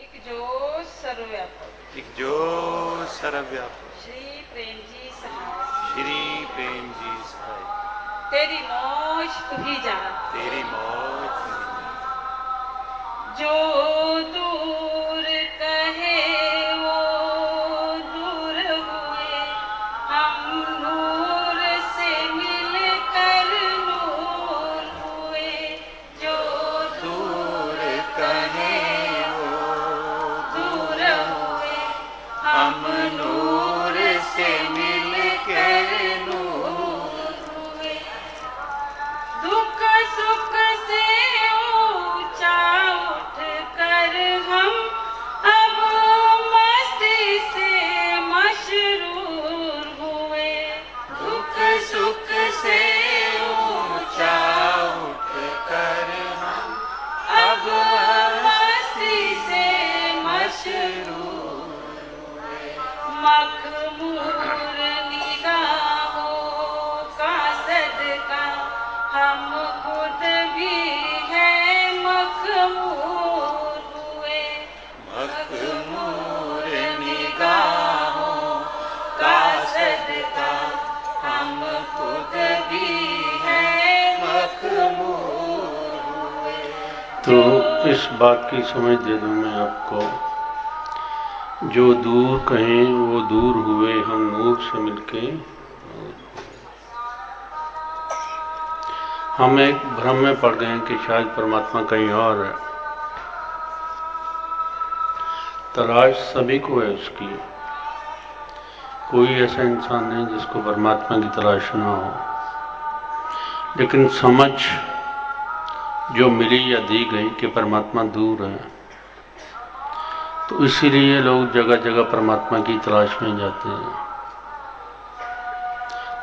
एक जो सर्वव्यापक, एक जो सर्वव्यापक, श्री प्रेम जी सहाय, श्री प्रेम जी सहाय, तेरी मौज तू ही जान, तेरी मौज तू ही जान। जो दूर कहे वो दूर हुए, हम नूर से मिलकर नूर हुए। जो दूर कहे वो दूर हुए, हम नूर से मिलकर नूर हुए। दुख सुख से ऊंचा उठ कर हम अब मस्ती से मशरूर हुए। दुख सुख से ऊंचा उठकर हम अब मस्ती से मशरूर मखमूर निगाहों का सदका हम खुद भी हैं मखमूर हुए। मखमूर निगाहों का सदका हम खुद भी हैं मखमूर हुए। तो इस बात की समझ दे दूं मैं आपको, जो दूर कहें वो दूर हुए, हम नूर से मिलके नूर हुए। हम एक भ्रम में पड़ गए कि शायद परमात्मा कहीं और है। तलाश सभी को है उसकी, कोई ऐसा इंसान नहीं जिसको परमात्मा की तलाश ना हो, लेकिन समझ जो मिली या दी गई कि परमात्मा दूर है, तो इसीलिए लोग जगह जगह परमात्मा की तलाश में जाते हैं।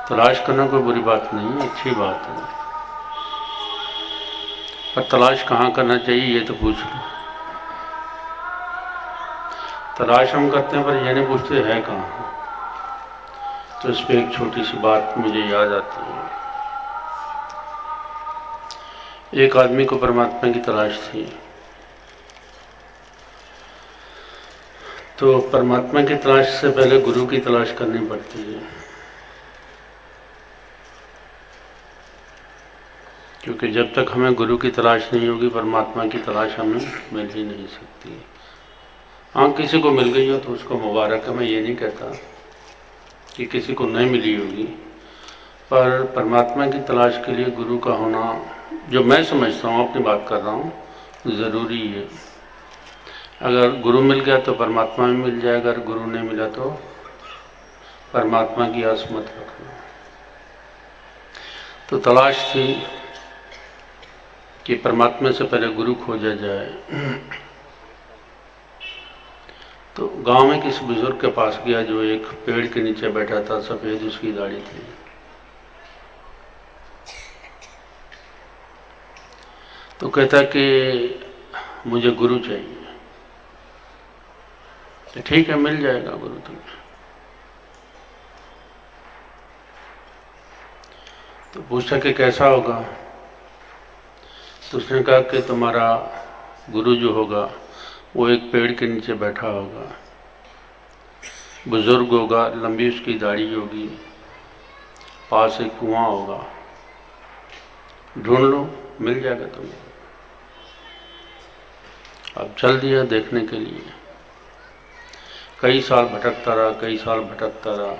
तलाश करना कोई बुरी बात नहीं है, अच्छी बात है, पर तलाश कहाँ करना चाहिए ये तो पूछ लो। तलाश हम करते हैं पर ये नहीं पूछते है कहाँ। तो इस पे एक छोटी सी बात मुझे याद आती है। एक आदमी को परमात्मा की तलाश थी, तो परमात्मा की तलाश से पहले गुरु की तलाश करनी पड़ती है, क्योंकि जब तक हमें गुरु की तलाश नहीं होगी परमात्मा की तलाश हमें मिल ही नहीं सकती। हाँ, किसी को मिल गई हो तो उसको मुबारक है, मैं ये नहीं कहता कि किसी को नहीं मिली होगी, पर परमात्मा की तलाश के लिए गुरु का होना, जो मैं समझता हूँ, अपनी बात कर रहा हूँ, ज़रूरी है। अगर गुरु मिल गया तो परमात्मा भी मिल जाएगा, अगर गुरु नहीं मिला तो परमात्मा की आस मत रखना। तो तलाश थी कि परमात्मा से पहले गुरु खोजा जाए। तो गांव में किसी बुजुर्ग के पास गया जो एक पेड़ के नीचे बैठा था, सफेद उसकी दाढ़ी थी। तो कहता कि मुझे गुरु चाहिए। तो ठीक है, मिल जाएगा गुरु तुम्हें। तो पूछा कि कैसा होगा। तो उसने कहा कि तुम्हारा गुरु जो होगा वो एक पेड़ के नीचे बैठा होगा, बुजुर्ग होगा, लंबी उसकी दाढ़ी होगी, पास एक कुआं होगा, ढूंढ लो मिल जाएगा तुम्हें। अब चल दिया देखने के लिए। कई साल भटकता रहा, कई साल भटकता रहा।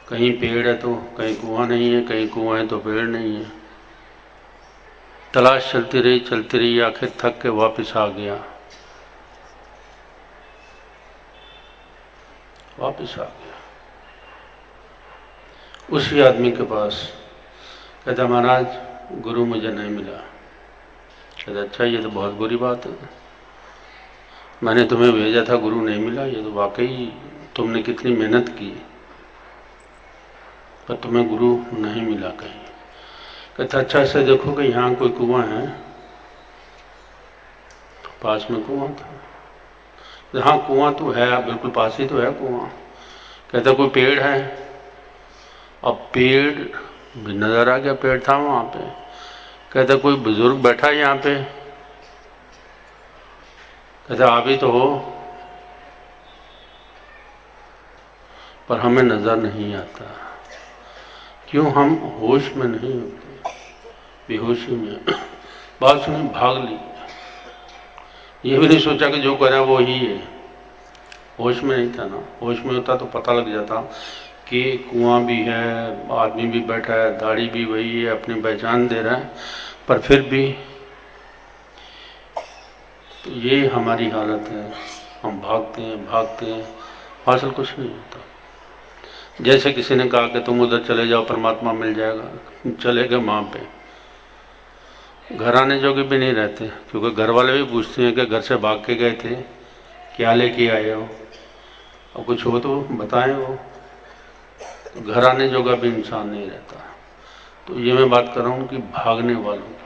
कहीं पेड़ है तो कहीं कुआं नहीं है, कहीं कुआं है तो पेड़ नहीं है। तलाश चलती रही, आखिर थक के वापस आ गया। उसी आदमी के पास। कहता महाराज गुरु मुझे नहीं मिला। कहता अच्छा, ये तो बहुत बुरी बात है, मैंने तुम्हें भेजा था, गुरु नहीं मिला, ये तो वाकई तुमने कितनी मेहनत की, पर तुम्हें गुरु नहीं मिला कहीं। कहता अच्छा, ऐसे देखो कि यहाँ कोई कुआं है। तो पास में कुआं था। हाँ कुआं तो है, बिल्कुल पास ही तो है कुआं। कहता कोई पेड़ है। अब पेड़ भी नजर आ गया, पेड़ था वहां पे। कहता कोई बुजुर्ग बैठा है यहाँ पे। ऐसे आप ही तो हो, पर हमें नजर नहीं आता। क्यों? हम होश में नहीं होते, बेहोशी में। बात सुनी, भाग ली, ये भी नहीं सोचा कि जो करा वो ही है। होश में नहीं था ना। होश में होता तो पता लग जाता कि कुआं भी है, आदमी भी बैठा है, दाढ़ी भी वही है, अपनी पहचान दे रहा है, पर फिर भी तो ये हमारी हालत है। हम भागते हैं, हासिल कुछ नहीं होता। जैसे किसी ने कहा कि तुम उधर चले जाओ, परमात्मा मिल जाएगा, चले गए वहां पे, घर आने जोगे भी नहीं रहते, क्योंकि घर वाले भी पूछते हैं कि घर से भाग के गए थे, क्या लेके आए हो, और कुछ हो तो बताएं। वो तो घर आने जोगा भी इंसान नहीं रहता। तो ये मैं बात कर रहा हूँ कि भागने वालों की।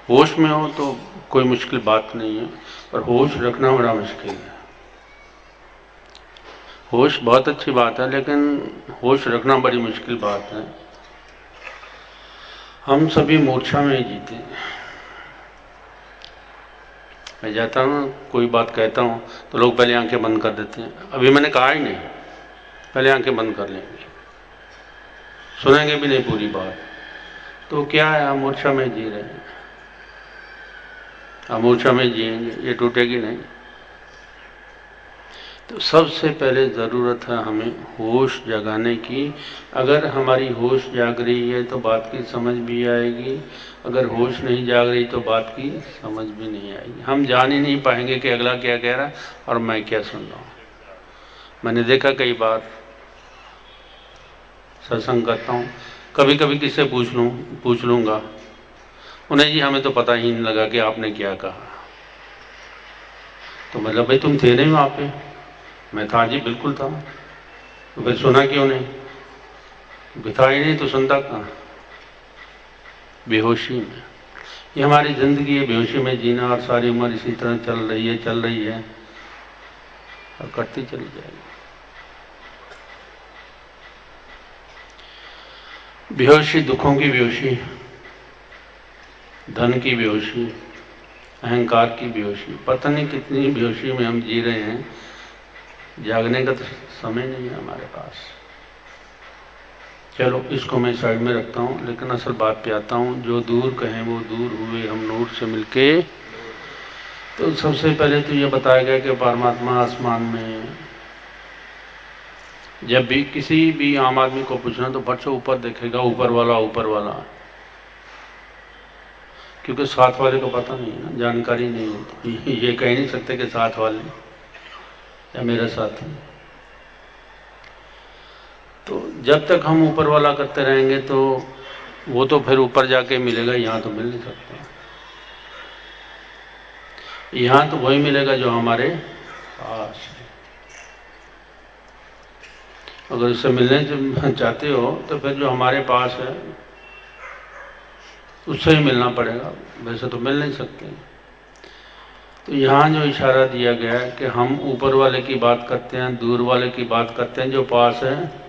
होश में हो तो कोई मुश्किल बात नहीं है, पर होश रखना बड़ा मुश्किल है। होश बहुत अच्छी बात है, लेकिन होश रखना बड़ी मुश्किल बात है। हम सभी मूर्छा में ही जीते हैं। मैं जाता हूँ, कोई बात कहता हूँ तो लोग पहले आंखें बंद कर देते हैं। अभी मैंने कहा ही नहीं, पहले आंखें बंद कर लेंगे, सुनेंगे भी नहीं पूरी बात। तो क्या है, हम मूर्छा में जी रहे हैं, हम मूर्छा में जिएंगे, ये टूटेगी नहीं। तो सबसे पहले ज़रूरत है हमें होश जगाने की। अगर हमारी होश जाग रही है तो बात की समझ भी आएगी, अगर होश नहीं जाग रही तो बात की समझ भी नहीं आएगी। हम जान ही नहीं पाएंगे कि अगला क्या कह रहा है और मैं क्या सुन रहा हूँ। मैंने देखा कई बार, सत्संग करता हूँ, कभी कभी किससे पूछ लूँगा, उन्हें जी हमें तो पता ही नहीं लगा कि आपने क्या कहा। तो मतलब भाई तुम थे नहीं वहाँ पे। मैं था जी, बिल्कुल था। तो फिर सुना क्यों नहीं? बिता ही नहीं तो सुनता कहाँ? बेहोशी में। ये हमारी जिंदगी है, बेहोशी में जीना, और सारी उम्र इसी तरह चल रही है और कटती चली जाएगी। बेहोशी, दुखों की बेहोशी, धन की बेहोशी, अहंकार की बेहोशी, पता नहीं कितनी बेहोशी में हम जी रहे हैं। जागने का तो समय नहीं है हमारे पास। चलो इसको मैं साइड में रखता हूँ, लेकिन असल बात पे आता हूँ। जो दूर कहें वो दूर हुए हम नूर से मिलके। तो सबसे पहले तो ये बताया गया कि परमात्मा आसमान में। जब भी किसी भी आम आदमी को पूछना तो फट से ऊपर देखेगा, ऊपर वाला, क्योंकि साथ वाले को पता नहीं है ना, जानकारी नहीं होती। ये कह नहीं सकते कि साथ वाले या मेरा साथी। तो जब तक हम ऊपर वाला करते रहेंगे तो वो तो फिर ऊपर जाके मिलेगा, यहाँ तो मिल नहीं सकता। यहाँ तो वही मिलेगा जो हमारे पास है। अगर उससे मिलने चाहते हो तो फिर जो हमारे पास है उससे ही मिलना पड़ेगा, वैसे तो मिल नहीं सकते। तो यहाँ जो इशारा दिया गया है कि हम ऊपर वाले की बात करते हैं, दूर वाले की बात करते हैं, जो पास है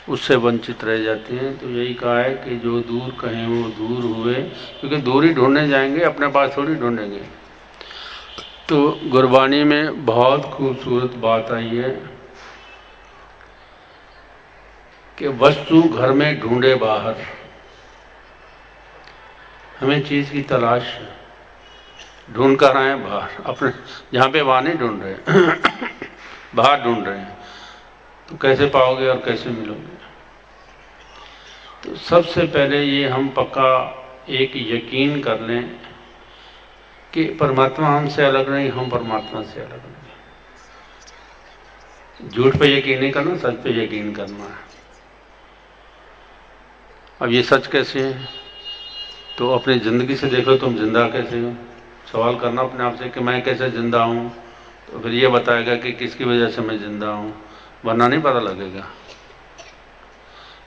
उससे वंचित रह जाते हैं। तो यही कहा है कि जो दूर कहें वो दूर हुए, क्योंकि दूर ही ढूंढने जाएंगे, अपने पास थोड़ी ढूंढेंगे। तो गुरबानी में बहुत खूबसूरत बात आई है कि वस्तु घर में ढूंढे बाहर। हमें चीज की तलाश है, ढूंढ कर आए बाहर, अपने जहाँ पे वहाँ नहीं ढूंढ रहे बाहर ढूंढ रहे हैं। तो कैसे पाओगे और कैसे मिलोगे? तो सबसे पहले ये हम पक्का एक यकीन कर लें कि परमात्मा हमसे अलग नहीं, हम परमात्मा से अलग नहीं। झूठ पे यकीन नहीं करना, सच पे यकीन करना है। अब ये सच कैसे है? तो अपनी जिंदगी से देखो, तुम जिंदा कैसे हो? सवाल करना अपने आप से कि मैं कैसे जिंदा हूँ। तो फिर ये बताएगा कि किसकी वजह से मैं जिंदा हूँ, वरना नहीं पता लगेगा।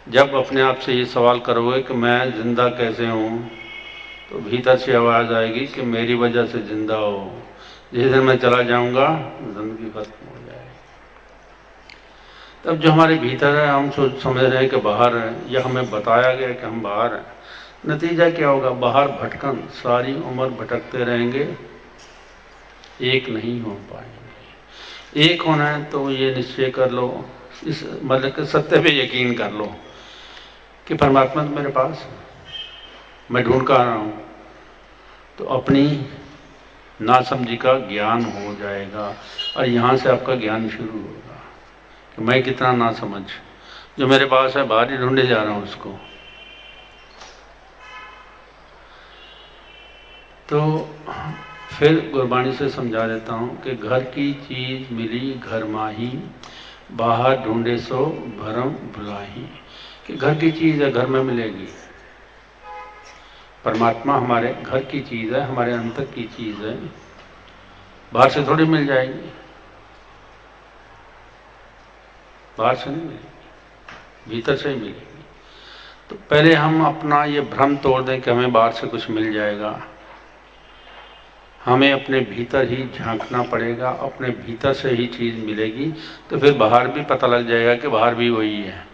जब अपने आप से ये सवाल करोगे कि मैं जिंदा कैसे हूँ, तो भीतर से आवाज आएगी कि मेरी वजह से जिंदा हो। जिस दिन मैं चला जाऊंगा जिंदगी खत्म हो जाएगी। तब जो हमारे भीतर है हम समझ रहे हैं कि बाहर है, या हमें बताया गया कि हम बाहर हैं, नतीजा क्या होगा? बाहर भटकन, सारी उम्र भटकते रहेंगे, एक नहीं हो पाएंगे। एक होना है तो ये निश्चय कर लो, इस मतलब के सत्य पे यकीन कर लो कि परमात्मा तो मेरे पास है, मैं ढूंढ कर आ रहा हूं। तो अपनी नासमझी का ज्ञान हो जाएगा और यहां से आपका ज्ञान शुरू होगा कि मैं कितना नासमझ, जो मेरे पास है बाहर ही ढूंढे जा रहा हूं उसको। तो फिर गुरबाणी से समझा देता हूं कि घर की चीज मिली घर माही, बाहर ढूंढे सो भरम भुलाही। कि घर की चीज है, घर में मिलेगी। परमात्मा हमारे घर की चीज है, हमारे अंतर की चीज है, बाहर से थोड़ी मिल जाएगी, बाहर से नहीं मिलेगी, भीतर से ही मिलेगी। तो पहले हम अपना ये भ्रम तोड़ दें कि हमें बाहर से कुछ मिल जाएगा। हमें अपने भीतर ही झांकना पड़ेगा, अपने भीतर से ही चीज मिलेगी। तो फिर बाहर भी पता लग जाएगा कि बाहर भी वही है।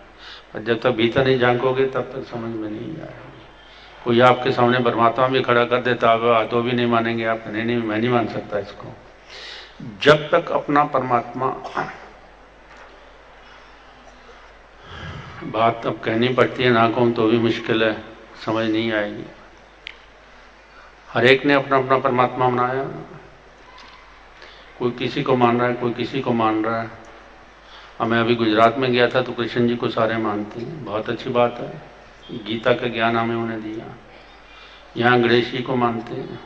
और जब तक भीतर नहीं झांकोगे तब तक समझ में नहीं आएगी। कोई आपके सामने परमात्मा भी खड़ा कर देता होगा तो भी नहीं मानेंगे आप। नहीं, मैं नहीं मान सकता इसको। जब तक अपना परमात्मा, बात अब कहनी पड़ती है, ना कहूं तो भी मुश्किल है, समझ नहीं आएगी। हर एक ने अपना अपना परमात्मा बनाया, कोई किसी को मान रहा है, कोई किसी को मान रहा है। अब मैं अभी गुजरात में गया था तो कृष्ण जी को सारे मानते हैं, बहुत अच्छी बात है, गीता का ज्ञान हमें उन्हें दिया। यहाँ गणेश जी को मानते हैं।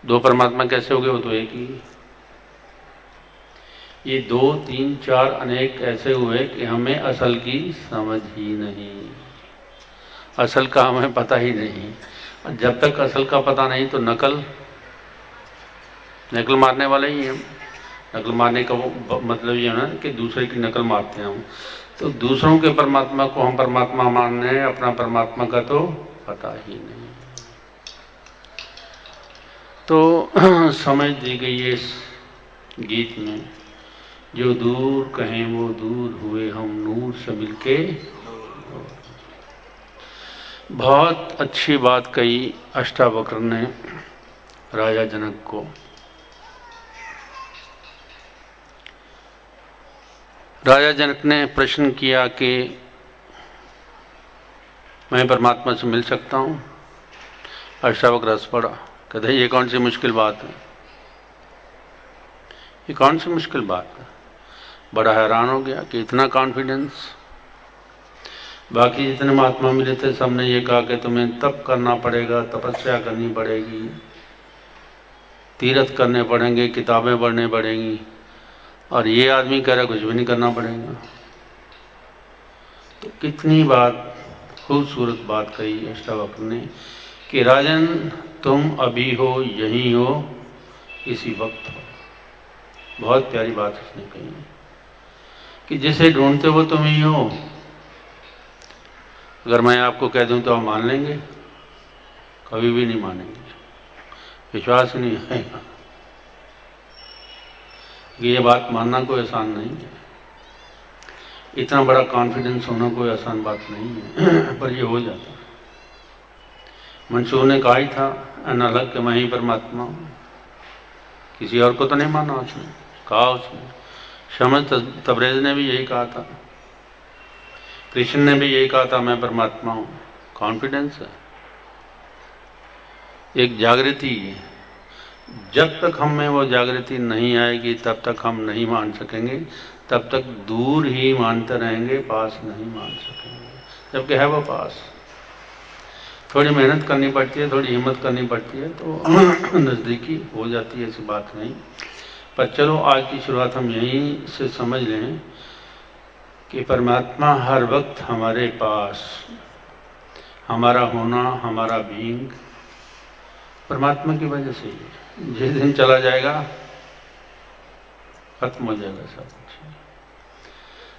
दो परमात्मा कैसे हो गए? वो तो एक ही। ये 2, 3, 4 अनेक ऐसे हुए कि हमें असल की समझ ही नहीं, असल का हमें पता ही नहीं। और जब तक असल का पता नहीं तो नकल मारने वाले ही हम। नकल मारने का वो मतलब ये है ना कि दूसरे की नकल मारते हैं हम। तो दूसरों के परमात्मा को हम परमात्मा मान रहे हैं, अपना परमात्मा का तो पता ही नहीं। तो समझ दी गई है इस गीत में, जो दूर कहें वो दूर हुए हम नूर से मिलके। बहुत अच्छी बात कही अष्टावक्र ने राजा जनक को। राजा जनक ने प्रश्न किया कि मैं परमात्मा से मिल सकता हूं? अष्टावक्र हंस पड़ा, कहते ये कौन सी मुश्किल बात है, ये कौन सी मुश्किल बात है। बड़ा हैरान हो गया कि इतना कॉन्फिडेंस। बाकी जितने महात्मा मिले थे सबने ये कहा कि तुम्हें तप करना पड़ेगा, तपस्या करनी पड़ेगी, तीर्थ करने पड़ेंगे, किताबें पढ़ने पड़ेंगी। और ये आदमी कह रहा कुछ भी नहीं करना पड़ेगा। तो कितनी बात, खूबसूरत बात कही अष्टावक्र ने कि राजन तुम अभी हो, यहीं हो, इसी वक्त हो। बहुत प्यारी बात उसने कही कि जिसे ढूंढते हो तुम ही हो। अगर मैं आपको कह दूं तो आप मान लेंगे? कभी भी नहीं मानेंगे, विश्वास नहीं आएगा। ये बात मानना कोई आसान नहीं है, इतना बड़ा कॉन्फिडेंस होना कोई आसान बात नहीं है। पर ये हो जाता है। मंसूर ने कहा ही था अनलग के मैं ही परमात्मा हूं, किसी और को तो नहीं माना उसने, कहा उसने। शमस तबरेज ने भी यही कहा था, कृष्ण ने भी यही कहा था, मैं परमात्मा हूं। कॉन्फिडेंस है, एक जागृति है। जब तक हम में वो जागृति नहीं आएगी तब तक हम नहीं मान सकेंगे, तब तक दूर ही मानते रहेंगे, पास नहीं मान सकेंगे। जबकि है वो पास। थोड़ी मेहनत करनी पड़ती है, थोड़ी हिम्मत करनी पड़ती है तो नज़दीकी हो जाती है, ऐसी बात नहीं। पर चलो आज की शुरुआत हम यहीं से समझ लें कि परमात्मा हर वक्त हमारे पास, हमारा होना, हमारा बीइंग परमात्मा की वजह से ही। जिस दिन चला जाएगा खत्म हो जाएगा सब कुछ।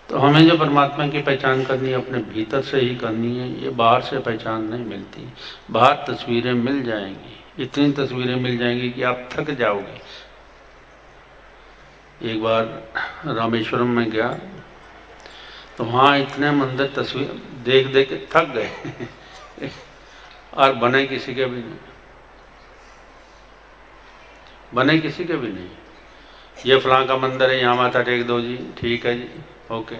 तो हमें जो परमात्मा की पहचान करनी है अपने भीतर से ही करनी है, ये बाहर से पहचान नहीं मिलती। बाहर तस्वीरें मिल जाएंगी, इतनी तस्वीरें मिल जाएंगी कि आप थक जाओगे। एक बार रामेश्वरम में गया तो वहाँ इतने मंदिर तस्वीर देख देख के थक गए। और बने किसी के भी नहीं, बने किसी के भी नहीं। ये फलां का मंदिर है, यहाँ माथा टेक दो जी, ठीक है जी, ओके,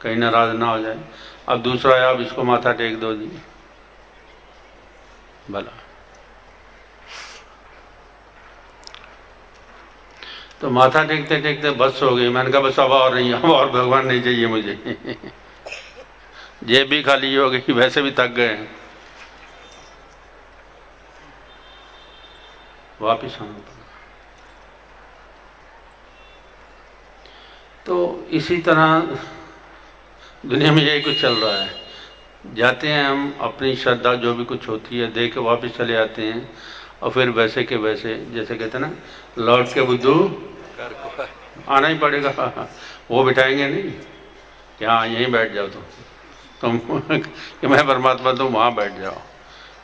कहीं नाराज ना हो जाए। अब दूसरा है, अब इसको माथा टेक दो जी, भला। तो माथा टेकते टेकते बस हो गई। मैंने कहा बस अब और नहीं, अब और भगवान नहीं चाहिए मुझे। जेब भी खाली हो गई, वैसे भी थक गए, वापिस आना पड़ा। तो इसी तरह दुनिया में यही कुछ चल रहा है। जाते हैं हम, अपनी श्रद्धा जो भी कुछ होती है दे के वापिस चले आते हैं, और फिर वैसे के वैसे, जैसे कहते हैं ना, लौट के बुद्धू आना ही पड़ेगा। वो बिठाएंगे नहीं कि हाँ यहीं बैठ जाओ तुम कि मैं परमात्मा, तुम वहाँ बैठ जाओ।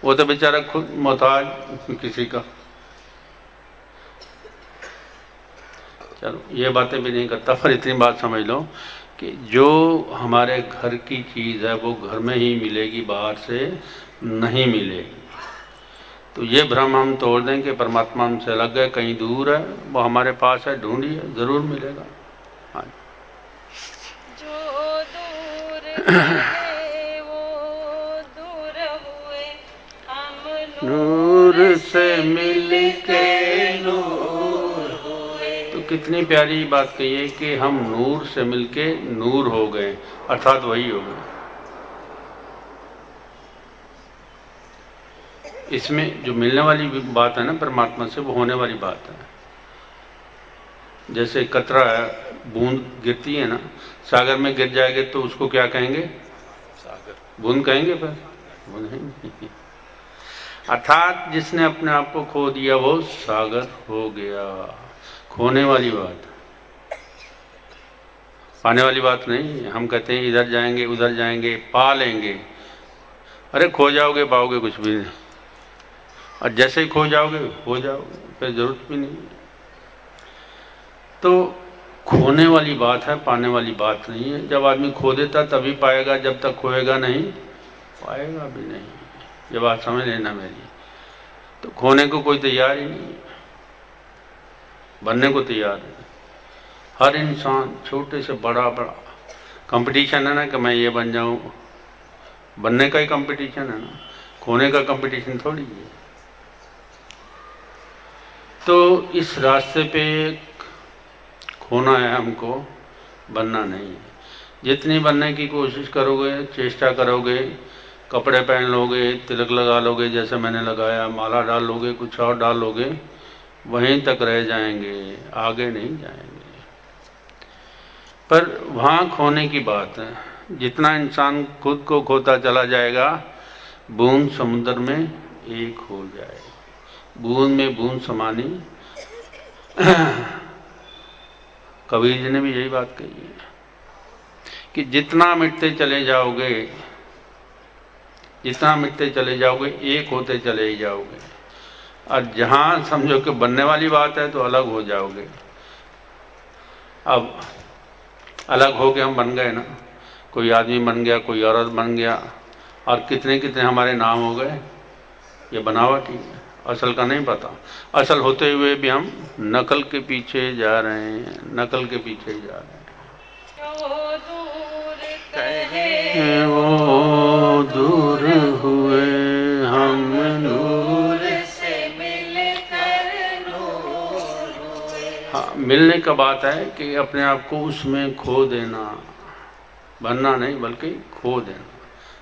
वो तो बेचारा खुद मोहताज किसी का। चलो ये बातें भी नहीं करता, पर इतनी बात समझ लो कि जो हमारे घर की चीज़ है वो घर में ही मिलेगी, बाहर से नहीं मिलेगी। तो ये भ्रम हम तोड़ दें कि परमात्मा हमसे अलग है, कहीं दूर है, वो हमारे पास है, ढूंढिए, जरूर मिलेगा। हाँ, जो दूर थे वो दूर हुए, हम नूर से मिल के नूर हुए। तो कितनी प्यारी बात कही है कि हम नूर से मिलके नूर हो गए, अर्थात वही हो गए। इसमें जो मिलने वाली बात है ना परमात्मा से, वो होने वाली बात है। जैसे कतरा है, बूंद गिरती है ना, सागर में गिर जाएगी तो उसको क्या कहेंगे? सागर। बूंद कहेंगे, पर बूंद नहीं। अर्थात जिसने अपने आप को खो दिया वो सागर हो गया। खोने वाली बात, पाने वाली बात नहीं। हम कहते हैं इधर जाएंगे उधर जाएंगे, पा लेंगे। अरे खो जाओगे, पाओगे कुछ भी नहीं। और जैसे ही खो जाओगे हो जाओगे, फिर जरूरत भी नहीं। तो खोने वाली बात है, पाने वाली बात नहीं है। जब आदमी खो देता तभी पाएगा, जब तक खोएगा नहीं पाएगा भी नहीं। ये बात समझ लेना मेरी। तो खोने को कोई तैयार ही नहीं, बनने को तैयार है हर इंसान, छोटे से बड़ा। बड़ा कंपटीशन है ना कि मैं ये बन जाऊं, बनने का ही कंपटीशन है ना, खोने का कंपटीशन थोड़ी है। तो इस रास्ते पे खोना है हमको, बनना नहीं है। जितनी बनने की कोशिश करोगे, चेष्टा करोगे, कपड़े पहन लोगे, तिलक लगा लोगे जैसे मैंने लगाया, माला डाल लोगे, कुछ और डाल लोगे, वहीं तक रह जाएंगे, आगे नहीं जाएंगे। पर वहाँ खोने की बात है। जितना इंसान खुद को खोता चला जाएगा, बूंद समुद्र में एक हो जाएगी। बूंद में बूंद समानी। कबीर जी ने भी यही बात कही है कि जितना मिटते चले जाओगे, जितना मिटते चले जाओगे, एक होते चले ही जाओगे। और जहाँ समझो कि बनने वाली बात है तो अलग हो जाओगे। अब अलग हो के हम बन गए ना, कोई आदमी बन गया, कोई औरत बन गया, और कितने कितने हमारे नाम हो गए। ये बनावट ही है, असल का नहीं पता। असल होते हुए भी हम नकल के पीछे जा रहे हैं, नकल के पीछे जा रहे हैं। जो दूर कहे वो दूर हुए, हम नूर से मिलकर नूर हुए। हाँ, मिलने का बात है कि अपने आप को उसमें खो देना, बनना नहीं बल्कि खो देना।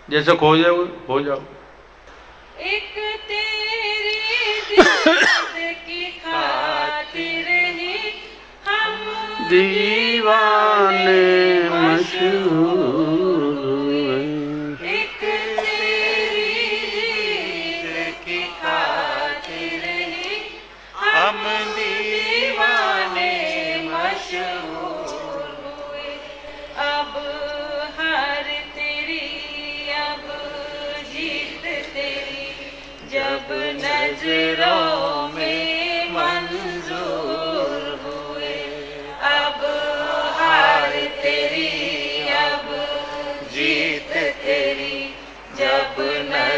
जैसे खो जाओ हो जाओ। एक तेरी दीद की खातिर ही हम दीवाने मशहूर हुए। एक तेरी दीद की खातिर ही हम दीवाने मशहूर हुए। अब हार तेरी, अब जीत तेरी, जब नजरों में मंजूर हुए। अब हार तेरी, अब जीत तेरी, जब नजरों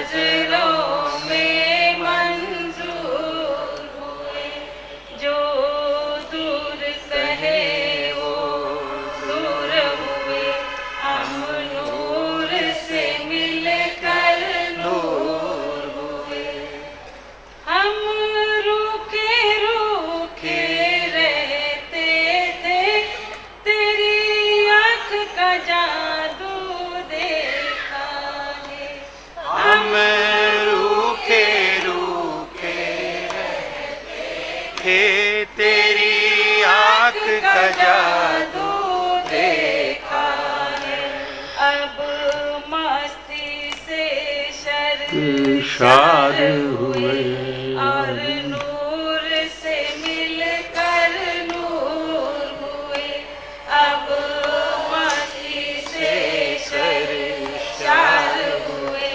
शार हुए और नूर से मिलकर नूर हुए। अब मस्ती से शार हुए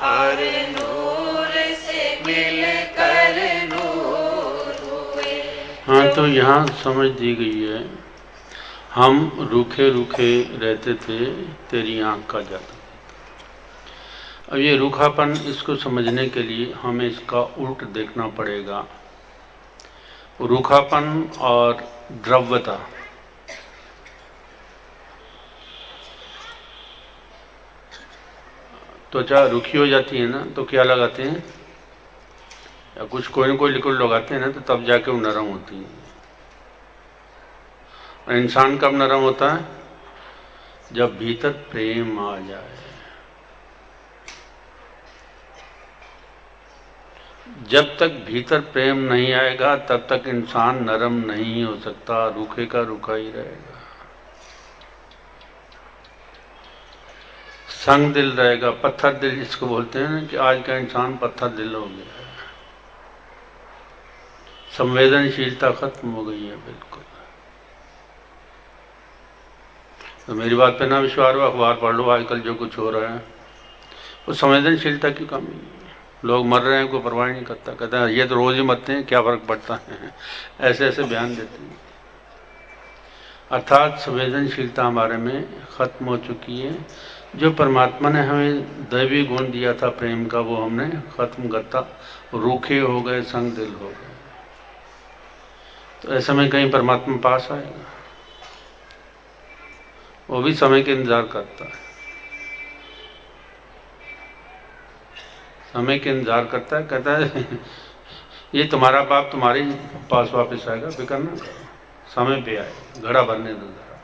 और नूर से मिलकर नूर हुए। हाँ, तो यहाँ समझ दी गई है, हम रूखे रूखे रहते थे, तेरी आंख का जादू। अब ये रूखापन, इसको समझने के लिए हमें इसका उल्ट देखना पड़ेगा। रूखापन और द्रव्यता, त्वचा रूखी हो जाती है ना, तो क्या लगाते हैं, या कुछ कोई न कोई लिक्विड लगाते हैं ना, तो तब जाके वो नरम होती है। और इंसान कब नरम होता है, जब भीतर प्रेम आ जाए। जब तक भीतर प्रेम नहीं आएगा तब तक इंसान नरम नहीं हो सकता, रूखे का रूखा ही रहेगा, संग दिल रहेगा, पत्थर दिल जिसको बोलते हैं ना, कि आज का इंसान पत्थर दिल हो गया है, संवेदनशीलता खत्म हो गई है बिल्कुल। तो मेरी बात पे ना विश्वास हो, अखबार पढ़ लो, आजकल जो कुछ हो रहा है वो संवेदनशीलता की कमी है। लोग मर रहे हैं, कोई परवाह नहीं करता, कहता है ये तो रोज ही मरते हैं, क्या फर्क पड़ता है, ऐसे ऐसे बयान देते हैं। अर्थात संवेदनशीलता हमारे में खत्म हो चुकी है। जो परमात्मा ने हमें दैवी गुण दिया था प्रेम का, वो हमने खत्म करता, रूखे हो गए, संग दिल हो गए। तो ऐसे में कहीं परमात्मा पास आएगा, वो भी समय के इंतजार करता है, समय के इंतजार करता है, कहता है ये तुम्हारा बाप तुम्हारे पास वापस आएगा, फिक्र ना करो, समय पे आए, घड़ा भरने दो जरा।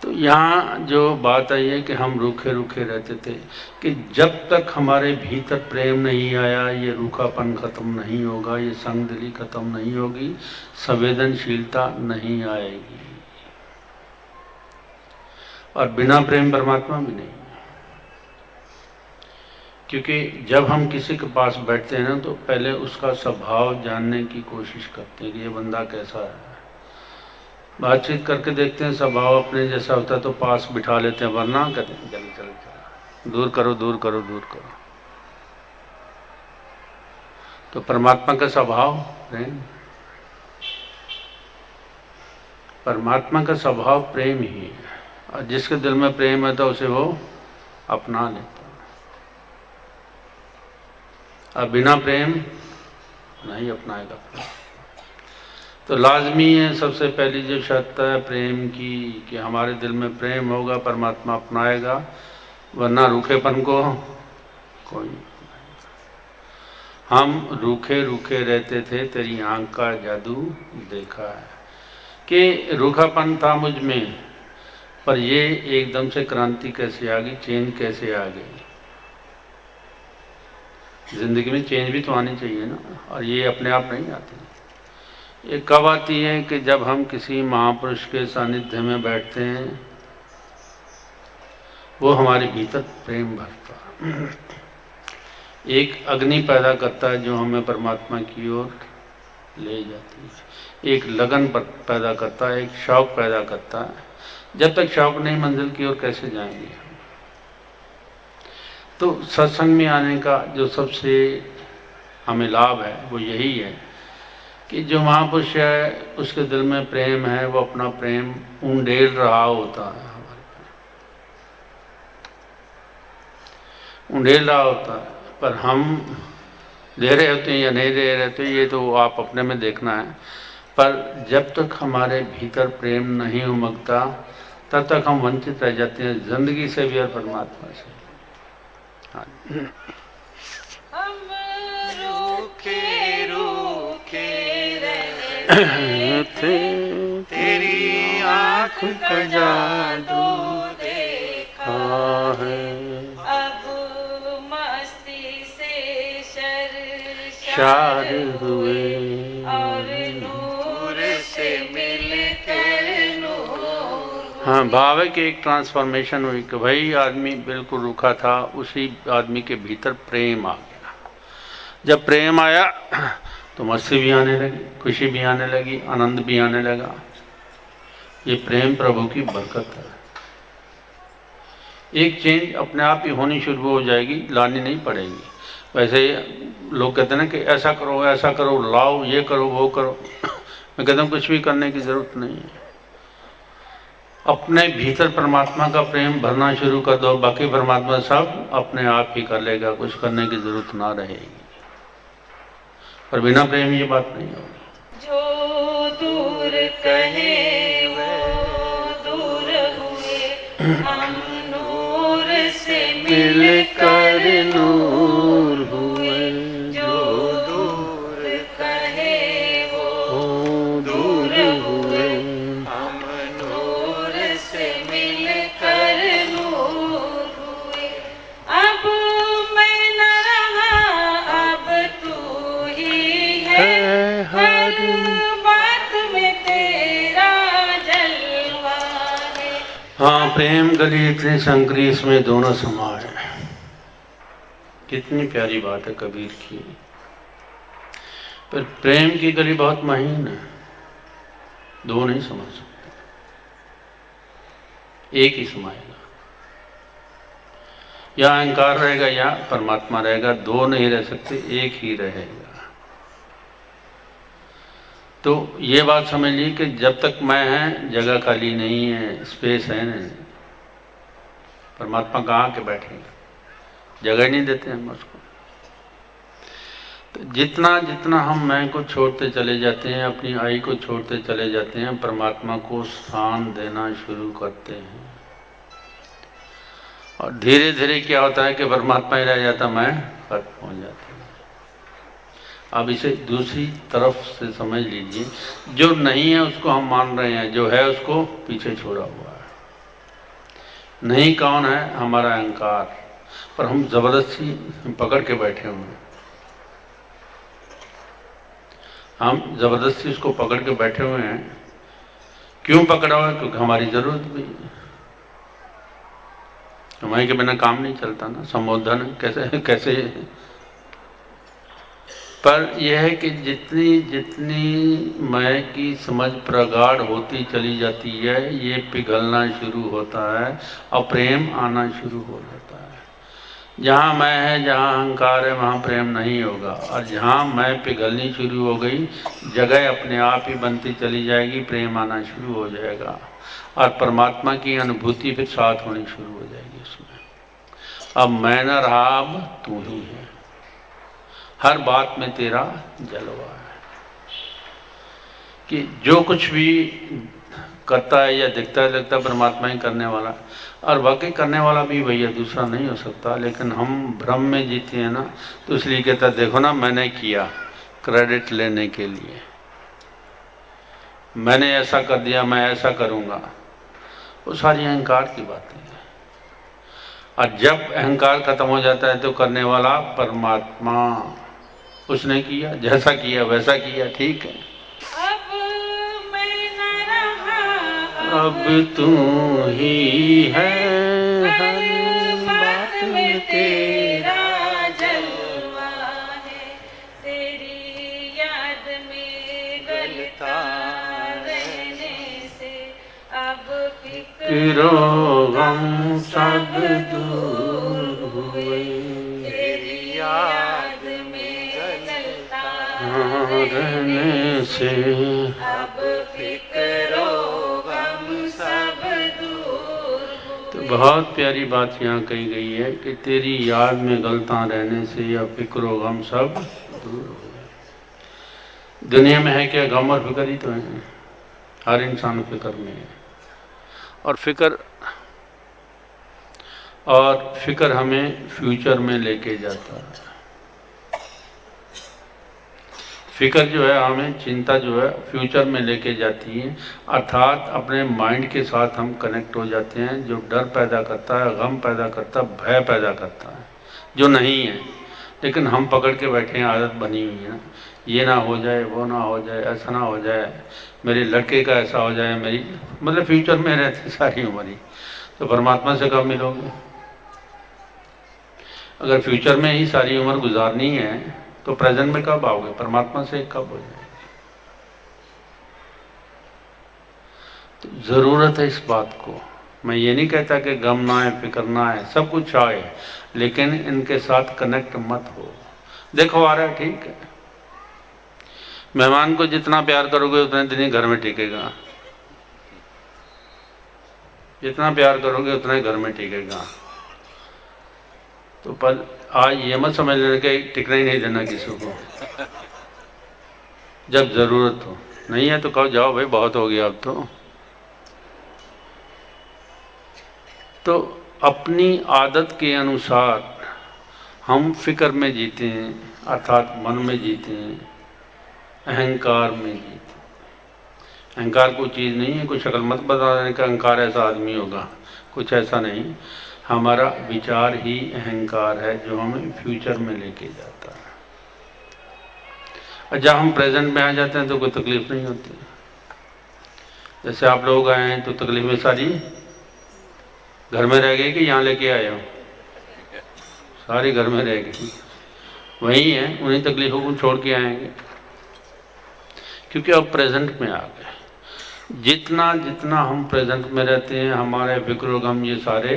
तो यहाँ जो बात आई है कि हम रूखे रूखे रहते थे, कि जब तक हमारे भीतर प्रेम नहीं आया, ये रूखापन खत्म नहीं होगा, ये संगदिली खत्म नहीं होगी, संवेदनशीलता नहीं आएगी, और बिना प्रेम परमात्मा भी नहीं। क्योंकि जब हम किसी के पास बैठते हैं ना, तो पहले उसका स्वभाव जानने की कोशिश करते हैं कि ये बंदा कैसा है, बातचीत करके देखते हैं, स्वभाव अपने जैसा होता है तो पास बिठा लेते हैं, वरना कहते हैं चल चल चल, दूर करो दूर करो दूर करो। तो परमात्मा का स्वभाव प्रेम, परमात्मा का स्वभाव प्रेम ही है, और जिसके दिल में प्रेम है तो उसे वो अपना लेता, और बिना प्रेम नहीं अपनाएगा। तो लाजमी है, सबसे पहली जो शर्त है प्रेम की, कि हमारे दिल में प्रेम होगा, परमात्मा अपनाएगा, वरना रूखेपन को कोई नहीं। हम रूखे रूखे रहते थे, तेरी आंख का जादू देखा है, कि रूखापन था मुझ में, पर ये एकदम से क्रांति कैसे आ गई, चेंज कैसे आ गई। जिंदगी में चेंज भी तो आनी चाहिए ना, और ये अपने आप नहीं आती। ये कब आती है, कि जब हम किसी महापुरुष के सानिध्य में बैठते हैं, वो हमारे भीतर प्रेम भरता, एक अग्नि पैदा करता है जो हमें परमात्मा की ओर ले जाती है, एक लगन पैदा करता है, एक शौक पैदा करता है। जब तक शौक नहीं, मंजिल की ओर कैसे जाएंगे। तो सत्संग में आने का जो सबसे हमें लाभ है वो यही है, कि जो महापुरुष है उसके दिल में प्रेम है, वो अपना प्रेम उंडेल रहा होता है, उंडेल रहा होता है, पर हम दे रहे होते हैं या नहीं दे रहे होते, ये तो आप अपने में देखना है। पर जब तक हमारे भीतर प्रेम नहीं उमगता, तब तक हम वंचित रह जाते हैं जिंदगी से भी और परमात्मा से। हाँ, हम रूखे रूखे रहते, तेरी आँख का जादू देखा है, अब मस्ती से शार हुए और नूर से मिलकर नूर हाँ, भाव की एक ट्रांसफॉर्मेशन हुई कि भाई आदमी बिल्कुल रूखा था, उसी आदमी के भीतर प्रेम आ गया। जब प्रेम आया तो मस्ती भी आने लगी, खुशी भी आने लगी, आनंद भी आने लगा। ये प्रेम प्रभु की बरकत है। एक चेंज अपने आप ही होनी शुरू हो जाएगी, लानी नहीं पड़ेगी। वैसे लोग कहते हैं ना कि ऐसा करो, लाओ, ये करो, वो करो। मैं कहता हूँ कुछ भी करने की जरूरत नहीं है। अपने भीतर परमात्मा का प्रेम भरना शुरू कर दो, बाकी परमात्मा सब अपने आप ही कर लेगा, कुछ करने की जरूरत ना रहेगी। पर बिना प्रेम ये बात नहीं होगी। जो दूर कहे वो दूर हुए, हम नूर से मिलकर नूर हुए। जो दूर कहे वो दूर हुए, हम नूर से मिलकर नूर हुए। अब मैं न रहा, अब तू ही है, हर बात में तेरा जलवा है। हाँ, प्रेम गली इतनी संकरी, इसमें दोनों समा है। कितनी प्यारी बात है कबीर की। पर प्रेम की गली बहुत महीन है, दो नहीं समझ सकते, एक ही समाएगा। या अहंकार रहेगा या परमात्मा रहेगा, दो नहीं रह सकते, एक ही रहेगा। तो ये बात समझ ली कि जब तक मैं है जगह खाली नहीं है, स्पेस है नहीं। परमात्मा कहाँ के बैठेगा, जगह नहीं देते हम उसको। तो जितना जितना हम मैं को छोड़ते चले जाते हैं, अपनी आई को छोड़ते चले जाते हैं, परमात्मा को स्थान देना शुरू करते हैं। और धीरे धीरे क्या होता है कि परमात्मा ही रह जाता, मैं खत्म हो जाता। अब इसे दूसरी तरफ से समझ लीजिए, जो नहीं है उसको हम मान रहे हैं, जो है उसको पीछे छोड़ा हुआ है। नहीं कौन है? हमारा अहंकार। पर हम जबरदस्ती पकड़ के बैठे हुए हैं। हम जबरदस्ती उसको पकड़ के बैठे हुए हैं। क्यों पकड़ा हुआ है? क्योंकि हमारी जरूरत भी है। हमारे के बिना काम नहीं चलता ना, संबोधन कैसे कैसे। पर यह है कि जितनी जितनी मैं की समझ प्रगाढ़ होती चली जाती है, ये पिघलना शुरू होता है और प्रेम आना शुरू हो जाता है। जहाँ मैं है, जहाँ अहंकार है, वहाँ प्रेम नहीं होगा। और जहाँ मैं पिघलनी शुरू हो गई, जगह अपने आप ही बनती चली जाएगी, प्रेम आना शुरू हो जाएगा और परमात्मा की अनुभूति फिर साथ होनी शुरू हो जाएगी उसमें। अब मैं न रहा, अब तू ही है, हर बात में तेरा जलवा है। कि जो कुछ भी करता है या दिखता है, लगता परमात्मा ही करने वाला, और वाकई करने वाला भी भैया दूसरा नहीं हो सकता। लेकिन हम भ्रम में जीते हैं ना, तो इसलिए कहता देखो ना मैंने किया, क्रेडिट लेने के लिए, मैंने ऐसा कर दिया, मैं ऐसा करूंगा। वो सारी अहंकार की बातें हैं। और जब अहंकार खत्म हो जाता है तो करने वाला परमात्मा। उसने किया, जैसा किया वैसा किया, ठीक है। अब मैं न रहा, अब तू ही है, हर बात में तेरा जलवा है। तेरी याद में गलता रहने से अब फिरो गम सब दूर हुए। तेरी याद में गलता रहने से अब फिक्रो गम सब दूर हुए। तो बहुत प्यारी बात यहाँ कही गई है कि तेरी याद में गलता रहने से या फिक्रो गम सब दूर हो गए। दुनिया में है क्या? गम और फिक्र ही तो है। हर इंसान फिक्र में है। और फिक्र हमें फ्यूचर में लेके जाता है। फिक्र जो है हमें, चिंता जो है फ्यूचर में लेके जाती है। अर्थात अपने माइंड के साथ हम कनेक्ट हो जाते हैं, जो डर पैदा करता है, गम पैदा करता है, भय पैदा करता है, जो नहीं है। लेकिन हम पकड़ के बैठे हैं, आदत बनी हुई है ना, ये ना हो जाए, वो ना हो जाए, ऐसा ना हो जाए, मेरे लड़के का ऐसा हो जाए, मेरी मतलब फ्यूचर में रहती सारी उम्र ही। तो परमात्मा से कब मिलोगे? अगर फ्यूचर में ही सारी उम्र गुजारनी है तो प्रेजेंट में कब आओगे? परमात्मा से कब हो जाएगी? तो जरूरत है इस बात को। मैं ये नहीं कहता कि गम ना आए, फिक्र ना आए, सब कुछ आए, लेकिन इनके साथ कनेक्ट मत हो। देखो आ रहा है, ठीक है, मेहमान को जितना प्यार करोगे उतने दिन ही घर में टिकेगा, जितना प्यार करोगे उतना ही घर में टिकेगा। तो पर आज ये मत समझ लेना कि टिकने ही नहीं देना किसी को। जब जरूरत हो, नहीं है तो कहो जाओ भाई, बहुत हो गया अब तो अपनी आदत के अनुसार हम फिक्र में जीते हैं, अर्थात मन में जीते हैं, अहंकार में जीते हैं। अहंकार कोई चीज़ नहीं है, कोई शक्ल मत बता देने का अहंकार ऐसा आदमी होगा, कुछ ऐसा नहीं। हमारा विचार ही अहंकार है जो हमें फ्यूचर में लेके जाता है। और जब हम प्रेजेंट में आ जाते हैं तो कोई तकलीफ नहीं होती। जैसे आप लोग आए हैं तो तकलीफें सारी घर में रह गई कि यहाँ लेके आए हो? सारी घर में रह गई, वही है, उन्हीं तकलीफों को छोड़ के आएंगे, क्योंकि अब प्रेजेंट में आ गए। जितना जितना हम प्रेजेंट में रहते हैं, हमारे फिक्र गम ये सारे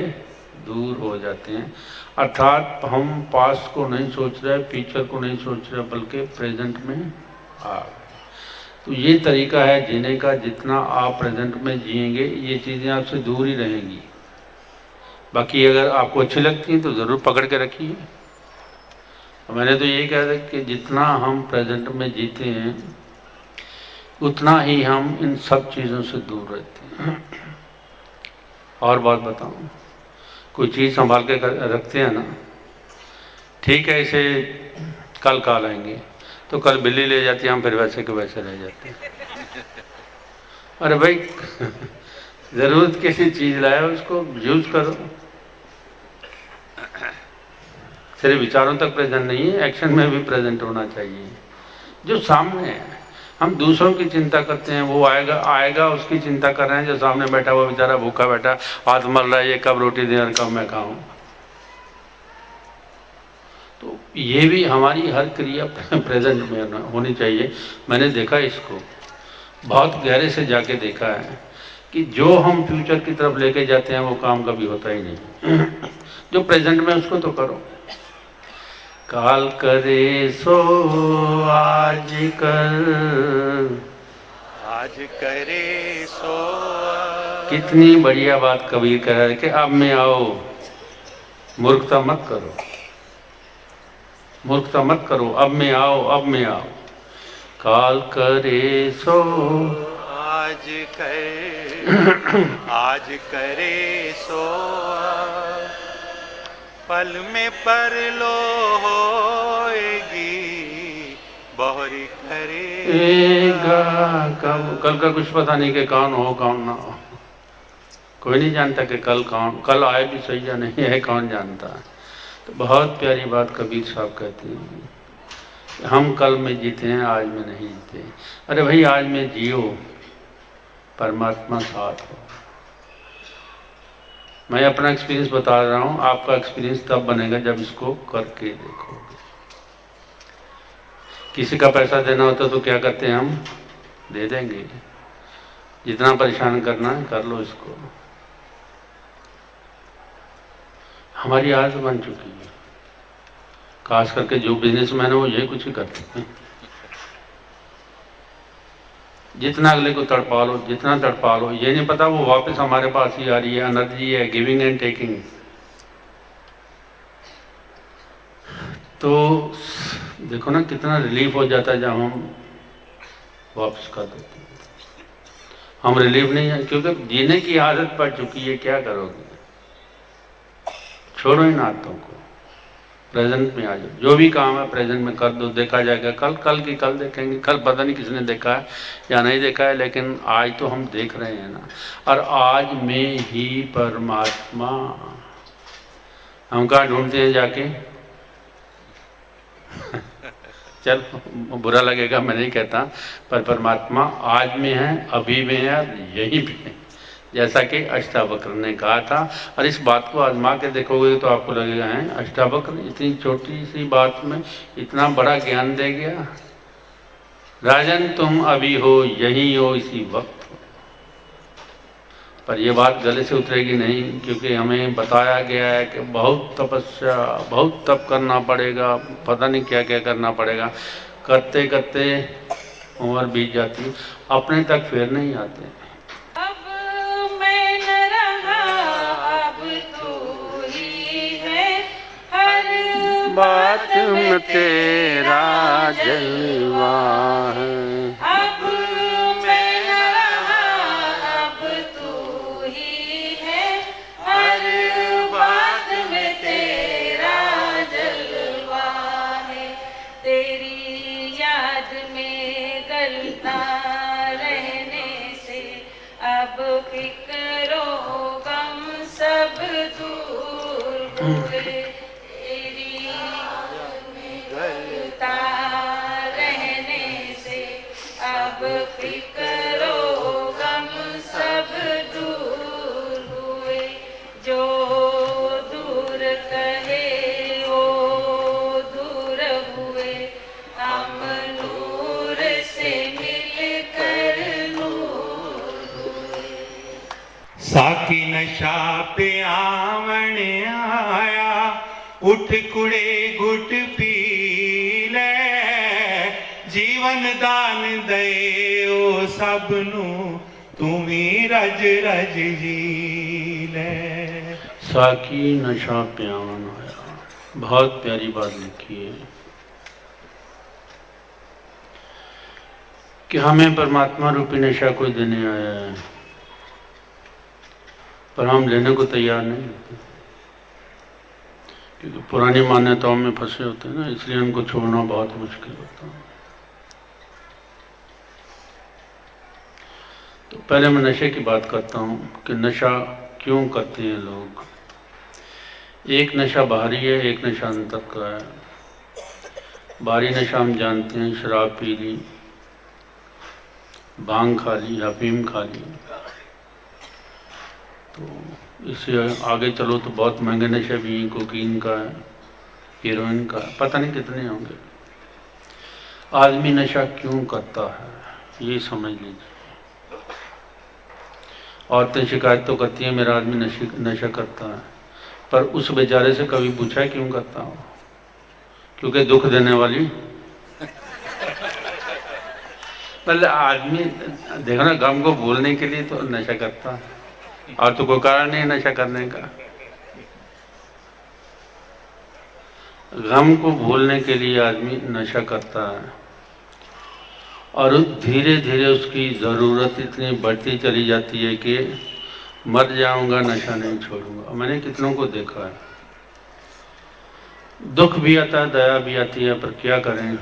दूर हो जाते हैं। अर्थात हम पास्ट को नहीं सोच रहे, फ्यूचर को नहीं सोच रहे, बल्कि प्रेजेंट में आ गए। तो ये तरीका है जीने का। जितना आप प्रेजेंट में जिएंगे ये चीज़ें आपसे दूर ही रहेंगी। बाकी अगर आपको अच्छी लगती हैं तो ज़रूर पकड़ के रखिए। मैंने तो यही कहा था कि जितना हम प्रेजेंट में जीते हैं उतना ही हम इन सब चीज़ों से दूर रहते हैं। और बात बताऊं, कोई चीज़ संभाल के रखते हैं ना, ठीक है, इसे कल खा लेंगे, तो कल बिल्ली ले जाती है, हम फिर वैसे के वैसे रह जाते हैं। अरे भाई जरूरत किसी चीज़ लाए उसको यूज करो। सिर्फ विचारों तक प्रेजेंट नहीं है, एक्शन में भी प्रेजेंट होना चाहिए। जो सामने है, हम दूसरों की चिंता करते हैं, वो आएगा आएगा उसकी चिंता कर रहे हैं, जो सामने बैठा हुआ बेचारा भूखा बैठा हाथ मल रहा है, ये कब रोटी दे और कब मैं खाऊं। तो ये भी हमारी हर क्रिया प्रेजेंट में होनी चाहिए। मैंने देखा इसको बहुत गहरे से जाके देखा है कि जो हम फ्यूचर की तरफ लेके जाते हैं वो काम कभी होता ही नहीं। जो प्रेजेंट में उसको तो करो। काल करे सो आज कर, आज करे सो कितनी बढ़िया बात कबीर कह रहा है कि अब में आओ, मूर्खता मत करो, मूर्खता मत करो, अब में आओ, अब में आओ। काल करे सो आज करे सो पल में परलो होएगी, बहुरी करेगा। कल का कुछ पता नहीं कि कौन हो कौन ना हो, कोई नहीं जानता कि कल आए भी सही या नहीं है, कौन जानता है। तो बहुत प्यारी बात कबीर साहब कहते हैं, हम कल में जीते हैं, आज में नहीं जीते। अरे भाई आज में जियो, परमात्मा साथ हो। मैं अपना एक्सपीरियंस बता रहा हूँ, आपका एक्सपीरियंस तब बनेगा जब इसको करके देखोगे। किसी का पैसा देना होता तो क्या करते हैं हम, दे देंगे। जितना परेशान करना है कर लो इसको। हमारी आदत बन चुकी है, खास करके जो बिजनेसमैन है वो यही कुछ ही करते हैं। जितना अगले को तड़पा लो, जितना तड़पा लो, ये नहीं पता वो वापस हमारे पास ही आ रही है। एनर्जी है, गिविंग एंड टेकिंग। तो देखो ना कितना रिलीफ हो जाता है जब हम वापस कर देते हैं। हम रिलीफ नहीं है क्योंकि जीने की आदत पड़ चुकी है, क्या करोगे। छोड़ो इन आदतों को, प्रेजेंट में आ जाओ। जो भी काम है प्रेजेंट में कर दो, देखा जाएगा। कल की कल देखेंगे। कल पता नहीं किसने देखा है या नहीं देखा है, लेकिन आज तो हम देख रहे हैं ना। और आज में ही परमात्मा। हम कहाँ ढूंढते हैं जाके, चल बुरा लगेगा, मैं नहीं कहता, पर परमात्मा आज में है, अभी में है, यहीं भी है, जैसा कि अष्टावक्र ने कहा था। और इस बात को आजमा के देखोगे तो आपको लगेगा है अष्टावक्र इतनी छोटी सी बात में इतना बड़ा ज्ञान दे गया। राजन तुम अभी हो, यही हो, इसी वक्त हो। पर यह बात गले से उतरेगी नहीं, क्योंकि हमें बताया गया है कि बहुत तपस्या, बहुत तप करना पड़ेगा, पता नहीं क्या क्या करना पड़ेगा। करते करते उम्र बीत जाती, अपने तक फिर नहीं आते। अब मैं न रहा, अब तू ही है, हर बात में तेरा जलवा है। अब मैं न रहा, अब तू ही है, हर बात में तेरा जलवा है। तेरी याद में गलता रहने से अब फिक्रो गम सब दूर हुए। तेरी याद में गलता रहने से अब फिक्रो गम सब दूर हुए। जो दूर कहे वो दूर हुए, हम नूर से मिलकर नूर हुए। साकी नशा पे आवन आया, उठ कुड़े घुट पी ले, जीवन दान दे ओ सबनू, तू भी रज रज जी ले। साकी नशा पे आवन आया, बहुत प्यारी बात लिखी है कि हमें परमात्मा रूपी नशा कोई देने आया है, पर हम लेने को तैयार नहीं होते, क्योंकि पुरानी मान्यताओं में फंसे होते हैं ना, इसलिए उनको छोड़ना बहुत मुश्किल होता है। तो पहले मैं नशे की बात करता हूँ कि नशा क्यों करते हैं लोग। एक नशा बाहरी है, एक नशा अंतर का है। बाहरी नशा हम जानते हैं, शराब पी ली, भांग खा ली, अफीम खा ली। तो इससे आगे चलो तो बहुत महंगे नशे भी, कोकीन का है, हीरोइन का है, पता नहीं कितने होंगे। आदमी नशा क्यों करता है ये समझ लीजिए। औरतें शिकायत तो करती हैं मेरा आदमी नशा करता है, पर उस बेचारे से कभी पूछा है क्यों करता हो? क्योंकि दुख देने वाली मतलब आदमी देखो ना, गम को भूलने के लिए तो नशा करता है, और तो कोई कारण नहीं नशा करने का। गम को भूलने के लिए आदमी नशा करता है, और धीरे धीरे उसकी ज़रूरत इतनी बढ़ती चली जाती है कि मर जाऊंगा नशा नहीं छोड़ूंगा। मैंने कितनों को देखा है, दुख भी आता है, दया भी आती है, पर क्या करें,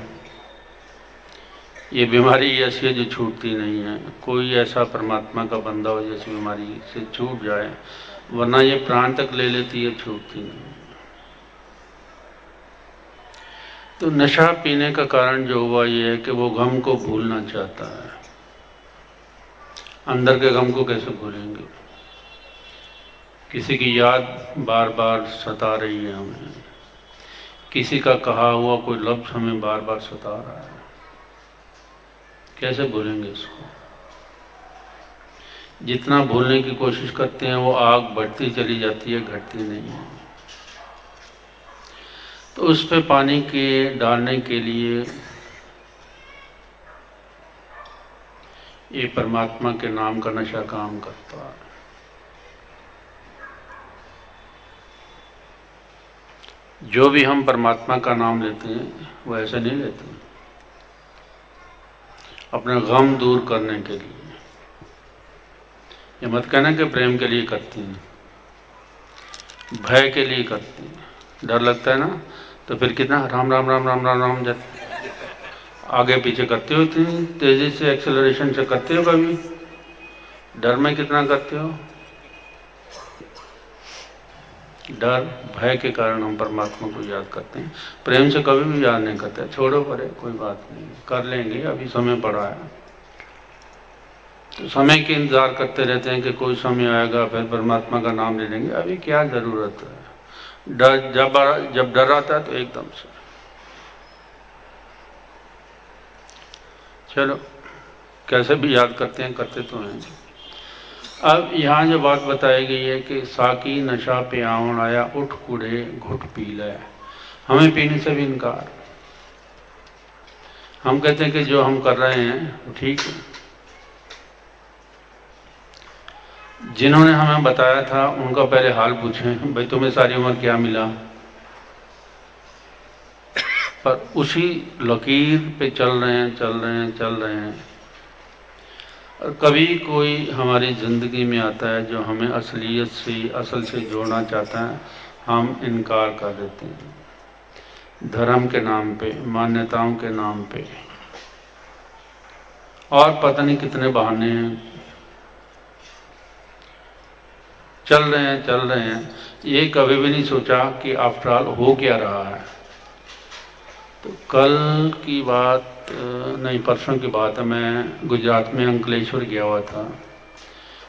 ये बीमारी ऐसी है जो छूटती नहीं है। कोई ऐसा परमात्मा का बंदा हो जैसी बीमारी से छूट जाए, वरना ये प्राण तक ले लेती है, छूटती नहीं। तो नशा पीने का कारण जो हुआ ये है कि वो गम को भूलना चाहता है। अंदर के गम को कैसे भूलेंगे? किसी की याद बार बार सता रही है हमें, किसी का कहा हुआ कोई लफ्ज हमें बार बार सता रहा है, कैसे भूलेंगे इसको? जितना भूलने की कोशिश करते हैं वो आग बढ़ती चली जाती है, घटती नहीं है। तो उस पे पानी के डालने के लिए ये परमात्मा के नाम का नशा काम करता है। जो भी हम परमात्मा का नाम लेते हैं वो ऐसे नहीं लेते, अपने गम दूर करने के लिए। ये मत कहना कि प्रेम के लिए करती हैं, भय के लिए करती हैं। डर लगता है ना, तो फिर कितना राम राम राम राम राम राम जब आगे पीछे करते हो, इतनी तेजी से एक्सेलरेशन से करते हो, कभी डर में कितना करते हो? डर भय के कारण हम परमात्मा को याद करते हैं। प्रेम से कभी भी याद नहीं करते, छोड़ो परे कोई बात नहीं, कर लेंगे, अभी समय पड़ा है। तो समय के इंतजार करते रहते हैं कि कोई समय आएगा फिर परमात्मा का नाम ले लेंगे। अभी क्या जरूरत है? डर जब डर आता है तो एकदम से चलो कैसे भी याद करते हैं, करते तो हैं। अब यहाँ जो बात बताई गई है कि साकी नशा पे आवण आया, उठ कूड़े घुट पी ले। हमें पीने से भी इनकार। हम कहते हैं कि जो हम कर रहे हैं वो ठीक है। जिन्होंने हमें बताया था उनका पहले हाल पूछें, भाई तुम्हें सारी उम्र क्या मिला? पर उसी लकीर पे चल रहे हैं, चल रहे हैं, चल रहे हैं। और कभी कोई हमारी ज़िंदगी में आता है जो हमें असलियत से, असल से जोड़ना चाहता है, हम इनकार कर देते हैं धर्म के नाम पे, मान्यताओं के नाम पे, और पता नहीं कितने बहाने हैं। चल रहे हैं, चल रहे हैं। ये कभी भी नहीं सोचा कि आफ्टर ऑल हो क्या रहा है। तो कल की बात नहीं, परसों की बात है, मैं गुजरात में अंकलेश्वर गया हुआ था।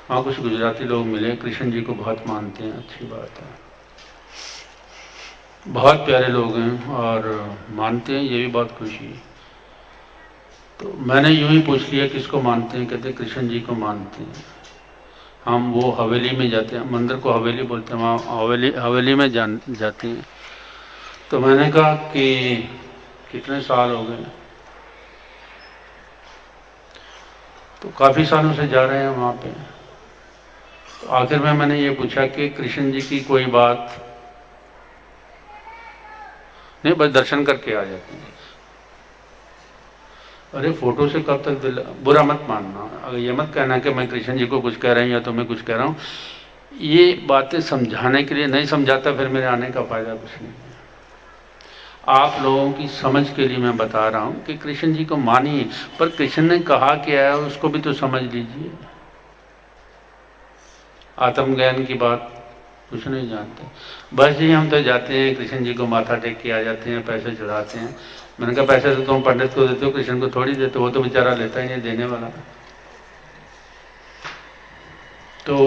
वहाँ कुछ गुजराती लोग मिले, कृष्ण जी को बहुत मानते हैं, अच्छी बात है, बहुत प्यारे लोग हैं और मानते हैं, ये भी बहुत खुशी है। तो मैंने यूं ही पूछ लिया किसको मानते हैं? कहते कृष्ण जी को मानते हैं। हम वो हवेली में जाते हैं, मंदिर को हवेली बोलते हैं, वहाँ हवेली में जाते हैं। तो मैंने कहा कि कितने साल हो गए? तो काफ़ी सालों से जा रहे हैं वहाँ पे। तो आखिर में मैंने ये पूछा कि कृष्ण जी की कोई बात नहीं, बस दर्शन करके आ जाते हैं। अरे फोटो से कब तक दिल, बुरा मत मानना, अगर ये मत कहना कि मैं कृष्ण जी को कुछ कह रहा हूँ या तो मैं कुछ कह रहा हूँ। ये बातें समझाने के लिए नहीं समझाता, फिर मेरे आने का फायदा कुछ नहीं है। आप लोगों की समझ के लिए मैं बता रहा हूँ कि कृष्ण जी को मानिए, पर कृष्ण ने कहा क्या है उसको भी तो समझ लीजिए। आत्मज्ञान की बात कुछ नहीं जानते, बस जी हम तो जाते हैं, कृष्ण जी को माथा टेक के आ जाते हैं, पैसे चढ़ाते हैं। मैंने कहा पैसे तो तुम पंडित को देते हो, कृष्ण को थोड़ी देते हो, वो तो बेचारा लेता ही नहीं, देने वाला। तो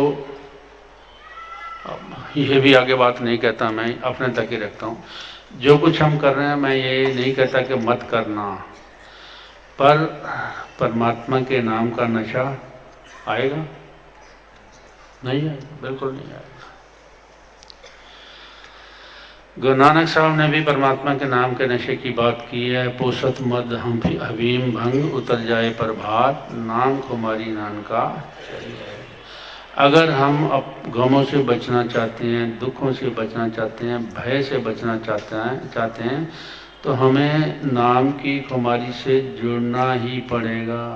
ये भी आगे बात नहीं कहता, मैं अपने तक ही रखता हूँ। जो कुछ हम कर रहे हैं, मैं ये नहीं कहता कि मत करना, पर परमात्मा के नाम का नशा आएगा? नहीं आएगा, बिल्कुल नहीं आएगा। गुरु नानक साहब ने भी परमात्मा के नाम के नशे की बात की है। पोसत मद हम हबीम भंग, उतर जाए प्रभात, नाम खुमारी नानका चलिए। अगर हम गमों से बचना चाहते हैं, दुखों से बचना चाहते हैं, भय से बचना चाहते हैं तो हमें नाम की खुमारी से जुड़ना ही पड़ेगा।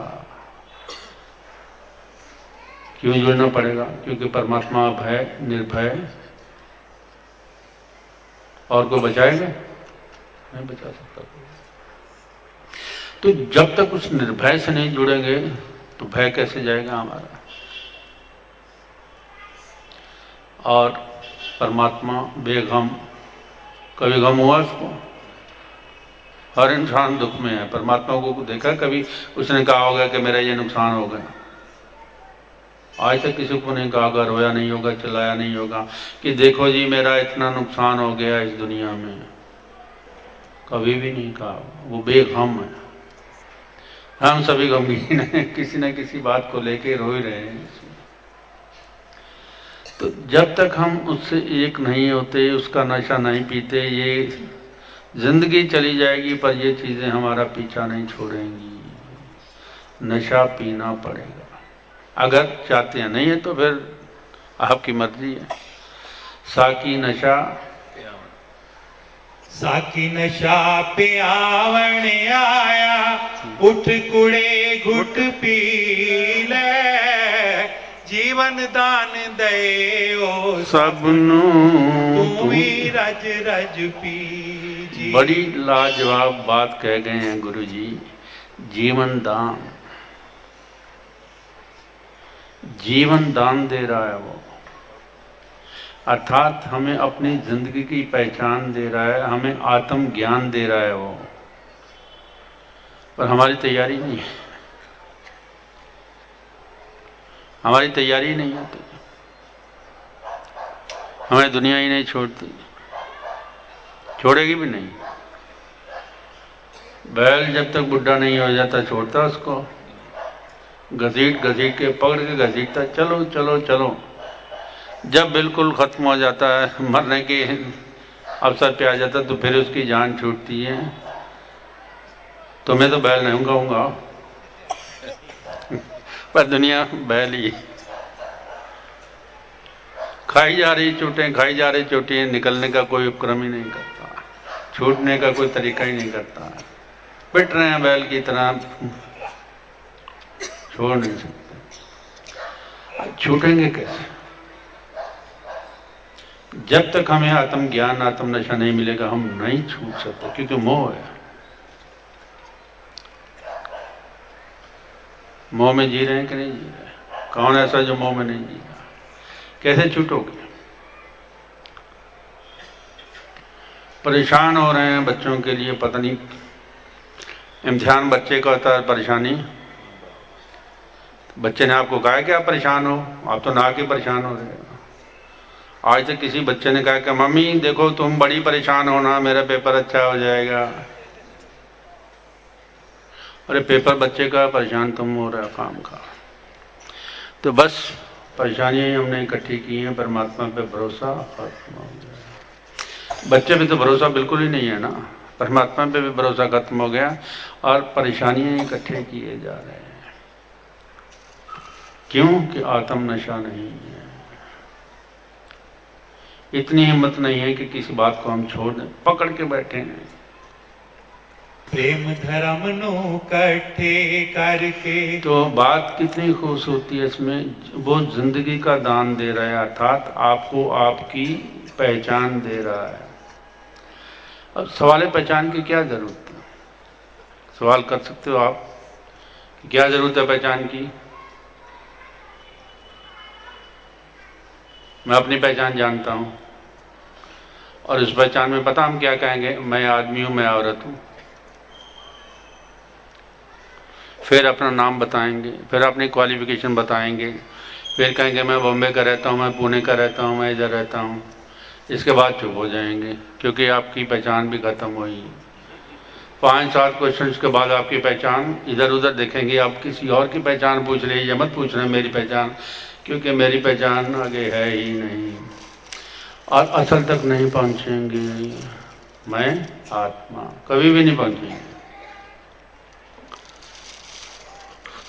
क्यों जुड़ना पड़ेगा? क्योंकि परमात्मा भय, निर्भय, और कोई बचाएगा? नहीं बचा सकता। तो जब तक उस निर्भय से नहीं जुड़ेंगे तो भय कैसे जाएगा हमारा? और परमात्मा बेगम, कभी गम हुआ उसको? हर इंसान दुख में है। परमात्मा को देखा कभी उसने कहा होगा कि मेरा ये नुकसान हो गया? आज तक किसी को नहीं कहा, अगर रोया नहीं होगा, चिल्लाया नहीं होगा कि देखो जी मेरा इतना नुकसान हो गया इस दुनिया में, कभी भी नहीं कहा। वो बेगम है। हम सभी गमगीन हैं, किसी न किसी बात को लेके रो ही रहे हैं। तो जब तक हम उससे एक नहीं होते, उसका नशा नहीं पीते, ये जिंदगी चली जाएगी पर ये चीजें हमारा पीछा नहीं छोड़ेंगी। नशा पीना पड़ेगा अगर चाहते हैं, नहीं है तो फिर आपकी मर्जी है। साकी नशा पे आवण आया, उठ कुड़े घुट पी ले, जीवन दान दे ओ सबनू तू भी रज रज पी जी। बड़ी लाजवाब बात कह गए हैं गुरु जी। जीवन दान, जीवन दान दे रहा है वो। अर्थात हमें अपनी जिंदगी की पहचान दे रहा है, हमें आत्म ज्ञान दे रहा है वो, पर हमारी तैयारी नहीं है, हमारी तैयारी नहीं होती, हमें दुनिया ही नहीं छोड़ती, छोड़ेगी भी नहीं। बैल जब तक बुढ़ा नहीं हो जाता छोड़ता उसको, घसीट घसीट के पकड़ के घसीटता, चलो चलो चलो। जब बिल्कुल खत्म हो जाता है, मरने के अवसर पे आ जाता, तो फिर उसकी जान छूटती है। तो मैं तो बैल नहीं कहूँगा, पर दुनिया बैल ही खाई जा रही चोटें, खाई जा रही चोटें, निकलने का कोई उपक्रम ही नहीं करता, छूटने का कोई तरीका ही नहीं करता, पिट रहे हैं बैल की तरह, छोड़ नहीं सकते। छूटेंगे कैसे? जब तक हमें आत्म ज्ञान, आत्म नशा नहीं मिलेगा, हम नहीं छूट सकते, क्योंकि मोह है। मोह में जी रहे हैं कि नहीं जी रहे? कौन ऐसा जो मोह में नहीं जी रहा? कैसे छूटोगे? परेशान हो रहे हैं बच्चों के लिए, पता नहीं, इम्तिहान बच्चे का होता है, परेशानी बच्चे ने आपको कहा कि आप परेशान हो? आप तो ना के परेशान हो रहे हो। आज तक किसी बच्चे ने कहा कि मम्मी देखो तुम बड़ी परेशान हो ना, मेरा पेपर अच्छा हो जाएगा? अरे पेपर बच्चे का, परेशान तुम हो रहा काम का। तो बस परेशानियां हमने इकट्ठी की हैं, परमात्मा पे भरोसा खत्म हो गया। बच्चे पे तो भरोसा बिल्कुल ही नहीं है ना, परमात्मा पे भी भरोसा खत्म हो गया और परेशानियां इकट्ठे किए जा रहे हैं। क्यों? कि आत्म नशा नहीं है, इतनी हिम्मत नहीं है कि किसी बात को हम छोड़ दें, पकड़ के बैठे हैं। प्रेम धर्म नो कट्ठे करके। तो बात कितनी खूबसूरती है इसमें, वो जिंदगी का दान दे रहा है, अर्थात आपको आपकी पहचान दे रहा है। अब सवाल है पहचान की क्या जरूरत है? सवाल कर सकते हो आप, क्या जरूरत है पहचान की? मैं अपनी पहचान जानता हूं, और इस पहचान में पता हम क्या कहेंगे, मैं आदमी हूं, मैं औरत हूं। फिर अपना नाम बताएंगे, फिर अपनी क्वालिफिकेशन बताएंगे, फिर कहेंगे मैं बॉम्बे का रहता हूं, मैं पुणे का रहता हूं, मैं इधर रहता हूं। इसके बाद चुप हो जाएंगे, क्योंकि आपकी पहचान भी खत्म हुई। 5-7 क्वेश्चन के बाद आपकी पहचान इधर उधर देखेंगे, आप किसी और की पहचान पूछ रहे, या मत पूछ रहे मेरी पहचान, क्योंकि मेरी पहचान आगे है ही नहीं, और असल तक नहीं पहुंचेंगे। मैं आत्मा कभी भी नहीं पहुंचेंगे,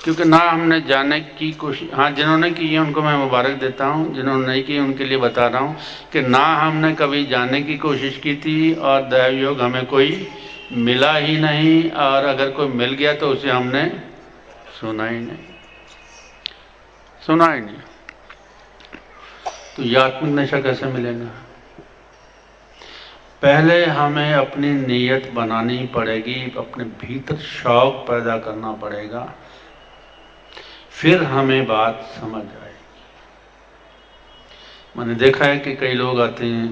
क्योंकि ना हमने जाने की कोशिश, हाँ जिन्होंने की है उनको मैं मुबारक देता हूँ, जिन्होंने नहीं की उनके लिए बता रहा हूँ कि ना हमने कभी जानने की कोशिश की थी, और दैवयोग हमें कोई मिला ही नहीं, और अगर कोई मिल गया तो उसे हमने सुना ही नहीं, सुना ही नहीं। तो ये आत्मिक नशा कैसे मिलेगा? पहले हमें अपनी नीयत बनानी पड़ेगी, अपने भीतर शौक पैदा करना पड़ेगा, फिर हमें बात समझ आएगी। मैंने देखा है कि कई लोग आते हैं,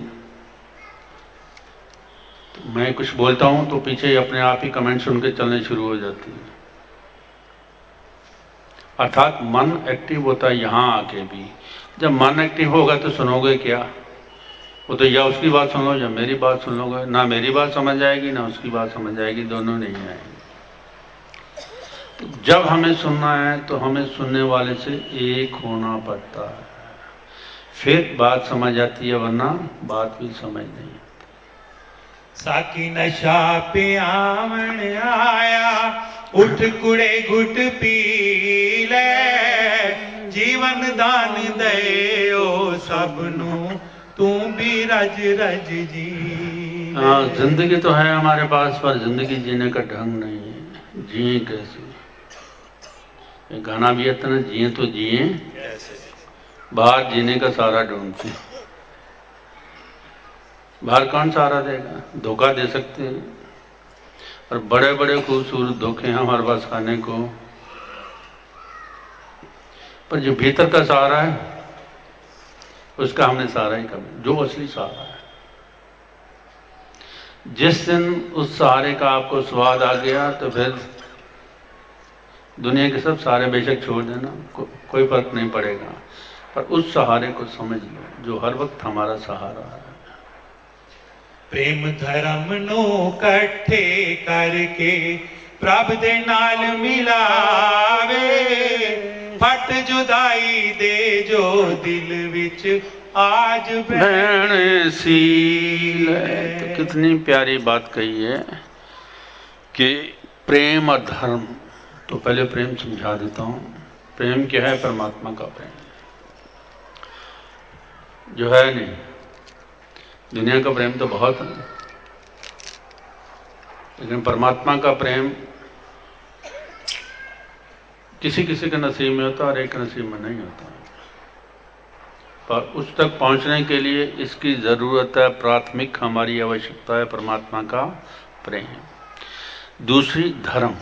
तो मैं कुछ बोलता हूं तो पीछे अपने आप ही कमेंट सुन के चलने शुरू हो जाती है। अर्थात मन एक्टिव होता है यहां आके भी। जब मन एक्टिव होगा तो सुनोगे क्या? वो तो या उसकी बात सुन लो या मेरी बात सुन लोगे, ना मेरी बात समझ आएगी ना उसकी बात समझ आएगी, दोनों नहीं आएगी। तो जब हमें सुनना है तो हमें सुनने वाले से एक होना पड़ता है, फिर बात समझ आती है, वरना बात भी समझ नहीं। साकी नशा पे आवन आया, उठ कुड़े घुट पी ले, जीवन दान दे ओ सबनू, तू भी रज रज जी। हाँ, जिंदगी तो है हमारे पास, पर जिंदगी जीने का ढंग नहीं है। जिए कैसे? एक गाना भी आता ना, जिए तो जिए, बाहर जीने का सहारा ढूंढते। बाहर कौन सहारा देगा? धोखा दे सकते हैं, और बड़े बड़े खूबसूरत धोखे हैं हमारे पास खाने को, पर जो भीतर का सहारा है उसका हमने सहारा ही कभी, जो असली सहारा है। जिस दिन उस सहारे का आपको स्वाद आ गया तो फिर दुनिया के सब सहारे बेशक छोड़ देना, कोई फर्क नहीं पड़ेगा, पर उस सहारे को समझ लो जो हर वक्त हमारा सहारा है। प्रेम धर्म नो कट्ठे करके प्रभ दे नाल मिलावे, फट जुदाई दे जो दिल विच आज भैण सील। तो कितनी प्यारी बात कही है कि प्रेम और धर्म। तो पहले प्रेम समझा देता हूँ। प्रेम क्या है? परमात्मा का प्रेम जो है नहीं, दुनिया का प्रेम तो बहुत है, लेकिन परमात्मा का प्रेम किसी किसी के नसीब में होता है और एक नसीब में नहीं होता। पर उस तक पहुंचने के लिए इसकी ज़रूरत है, प्राथमिक हमारी आवश्यकता है परमात्मा का प्रेम। दूसरी धर्म।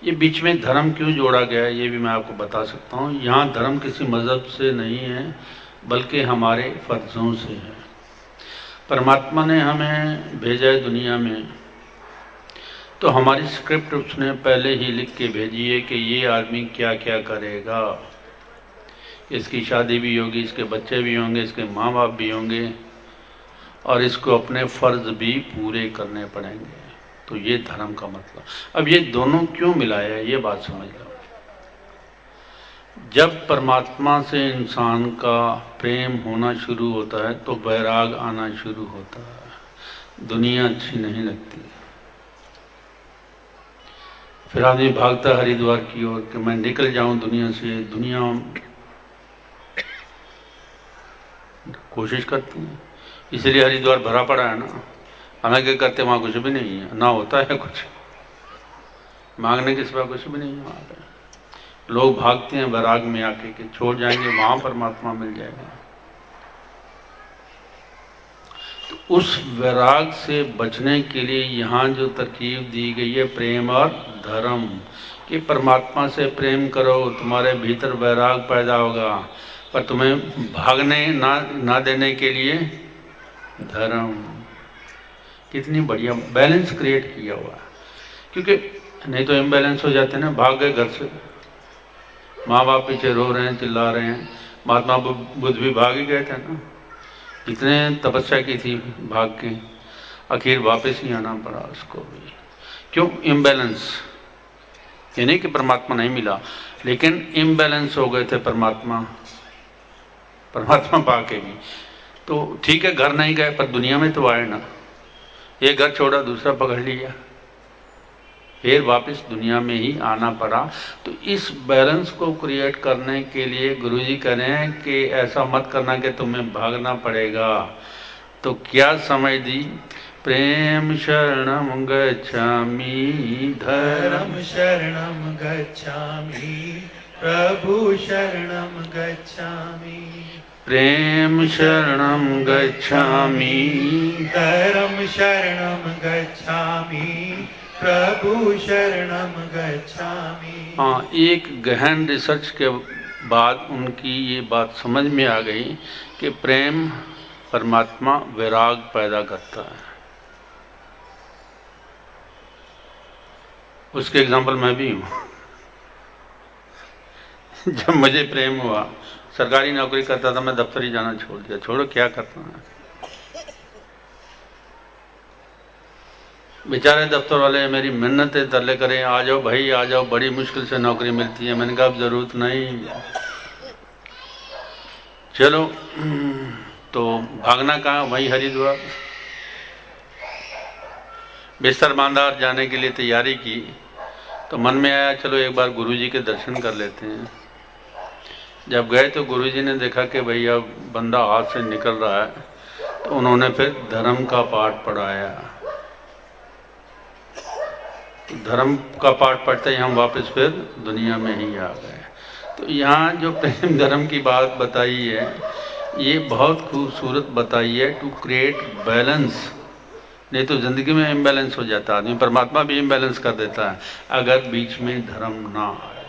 ये बीच में धर्म क्यों जोड़ा गया है ये भी मैं आपको बता सकता हूँ। यहाँ धर्म किसी मज़हब से नहीं है, बल्कि हमारे फर्जों से है। परमात्मा ने हमें भेजा है दुनिया में, तो हमारी स्क्रिप्ट उसने पहले ही लिख के भेजी है कि ये आदमी क्या क्या करेगा। इसकी शादी भी होगी, इसके बच्चे भी होंगे, इसके माँ बाप भी होंगे, और इसको अपने फ़र्ज भी पूरे करने पड़ेंगे। तो ये धर्म का मतलब। अब ये दोनों क्यों मिलाया है ये बात समझ लो। जब परमात्मा से इंसान का प्रेम होना शुरू होता है तो वैराग आना शुरू होता है, दुनिया अच्छी नहीं लगती। फिर आदमी भागता हरिद्वार की ओर कि मैं निकल जाऊं दुनिया से। दुनिया कोशिश करती है, इसलिए हरिद्वार भरा पड़ा है ना। हालांकि करते वहाँ कुछ भी नहीं है, ना होता है कुछ, मांगने के सिवा कुछ भी नहीं है वहाँ पे। लोग भागते हैं वैराग में आके कि छोड़ जाएंगे वहाँ परमात्मा मिल जाएगा। तो उस वैराग से बचने के लिए यहाँ जो तरकीब दी गई है प्रेम और धर्म, कि परमात्मा से प्रेम करो, तुम्हारे भीतर वैराग पैदा होगा, पर तुम्हें भागने ना देने के लिए धर्म। कितनी बढ़िया बैलेंस क्रिएट किया हुआ है, क्योंकि नहीं तो इम्बैलेंस हो जाते ना। भाग गए घर से, माँ बाप पीछे रो रहे हैं, चिल्ला रहे हैं। महात्मा बुद्ध भी भाग ही गए थे ना, इतने तपस्या की थी भाग के, आखिर वापस ही आना पड़ा उसको भी। क्यों? इम्बैलेंस। ये नहीं कि परमात्मा नहीं मिला, लेकिन इम्बैलेंस हो गए थे परमात्मा पाके भी। तो ठीक है घर नहीं गए, पर दुनिया में तो आए ना। एक घर छोड़ा दूसरा पकड़ लिया, फिर वापस दुनिया में ही आना पड़ा। तो इस बैलेंस को क्रिएट करने के लिए गुरुजी कह रहे हैं कि ऐसा मत करना कि तुम्हें भागना पड़ेगा। तो क्या समझ दी? प्रेम शरणम गच्छामि, धर्म शरणम गच्छामि, प्रभु शरणम गच्छामि। प्रेम शरणम गच्छामि, धर्म शरणम गच्छामि, प्रभु शरणम गच्छामि। हाँ, एक गहन रिसर्च के बाद उनकी ये बात समझ में आ गई कि प्रेम परमात्मा वैराग पैदा करता है। उसके एग्जाम्पल मैं भी हूँ। जब मुझे प्रेम हुआ, सरकारी नौकरी करता था मैं, दफ्तर ही जाना छोड़ दिया। छोड़ो क्या करता है, बेचारे दफ्तर वाले मेरी मिन्नतें तरले करें, आ जाओ भाई आ जाओ, बड़ी मुश्किल से नौकरी मिलती है। मैंने कहा अब जरूरत नहीं, चलो। तो भागना कहाँ? वहीं हरिद्वार। बिस्तर बांधा और जाने के लिए तैयारी की, तो मन में आया चलो एक बार गुरुजी के दर्शन कर लेते हैं। जब गए तो गुरुजी ने देखा कि भाई अब बंदा हाथ से निकल रहा है, तो उन्होंने फिर धर्म का पाठ पढ़ाया। धर्म का पाठ पढ़ते ही हम वापस फिर दुनिया में ही आ गए। तो यहाँ जो प्रेम धर्म की बात बताई है, ये बहुत खूबसूरत बताई है, टू क्रिएट बैलेंस। नहीं तो ज़िंदगी में इम्बैलेंस हो जाता है आदमी, परमात्मा भी इम्बैलेंस कर देता है अगर बीच में धर्म ना आए।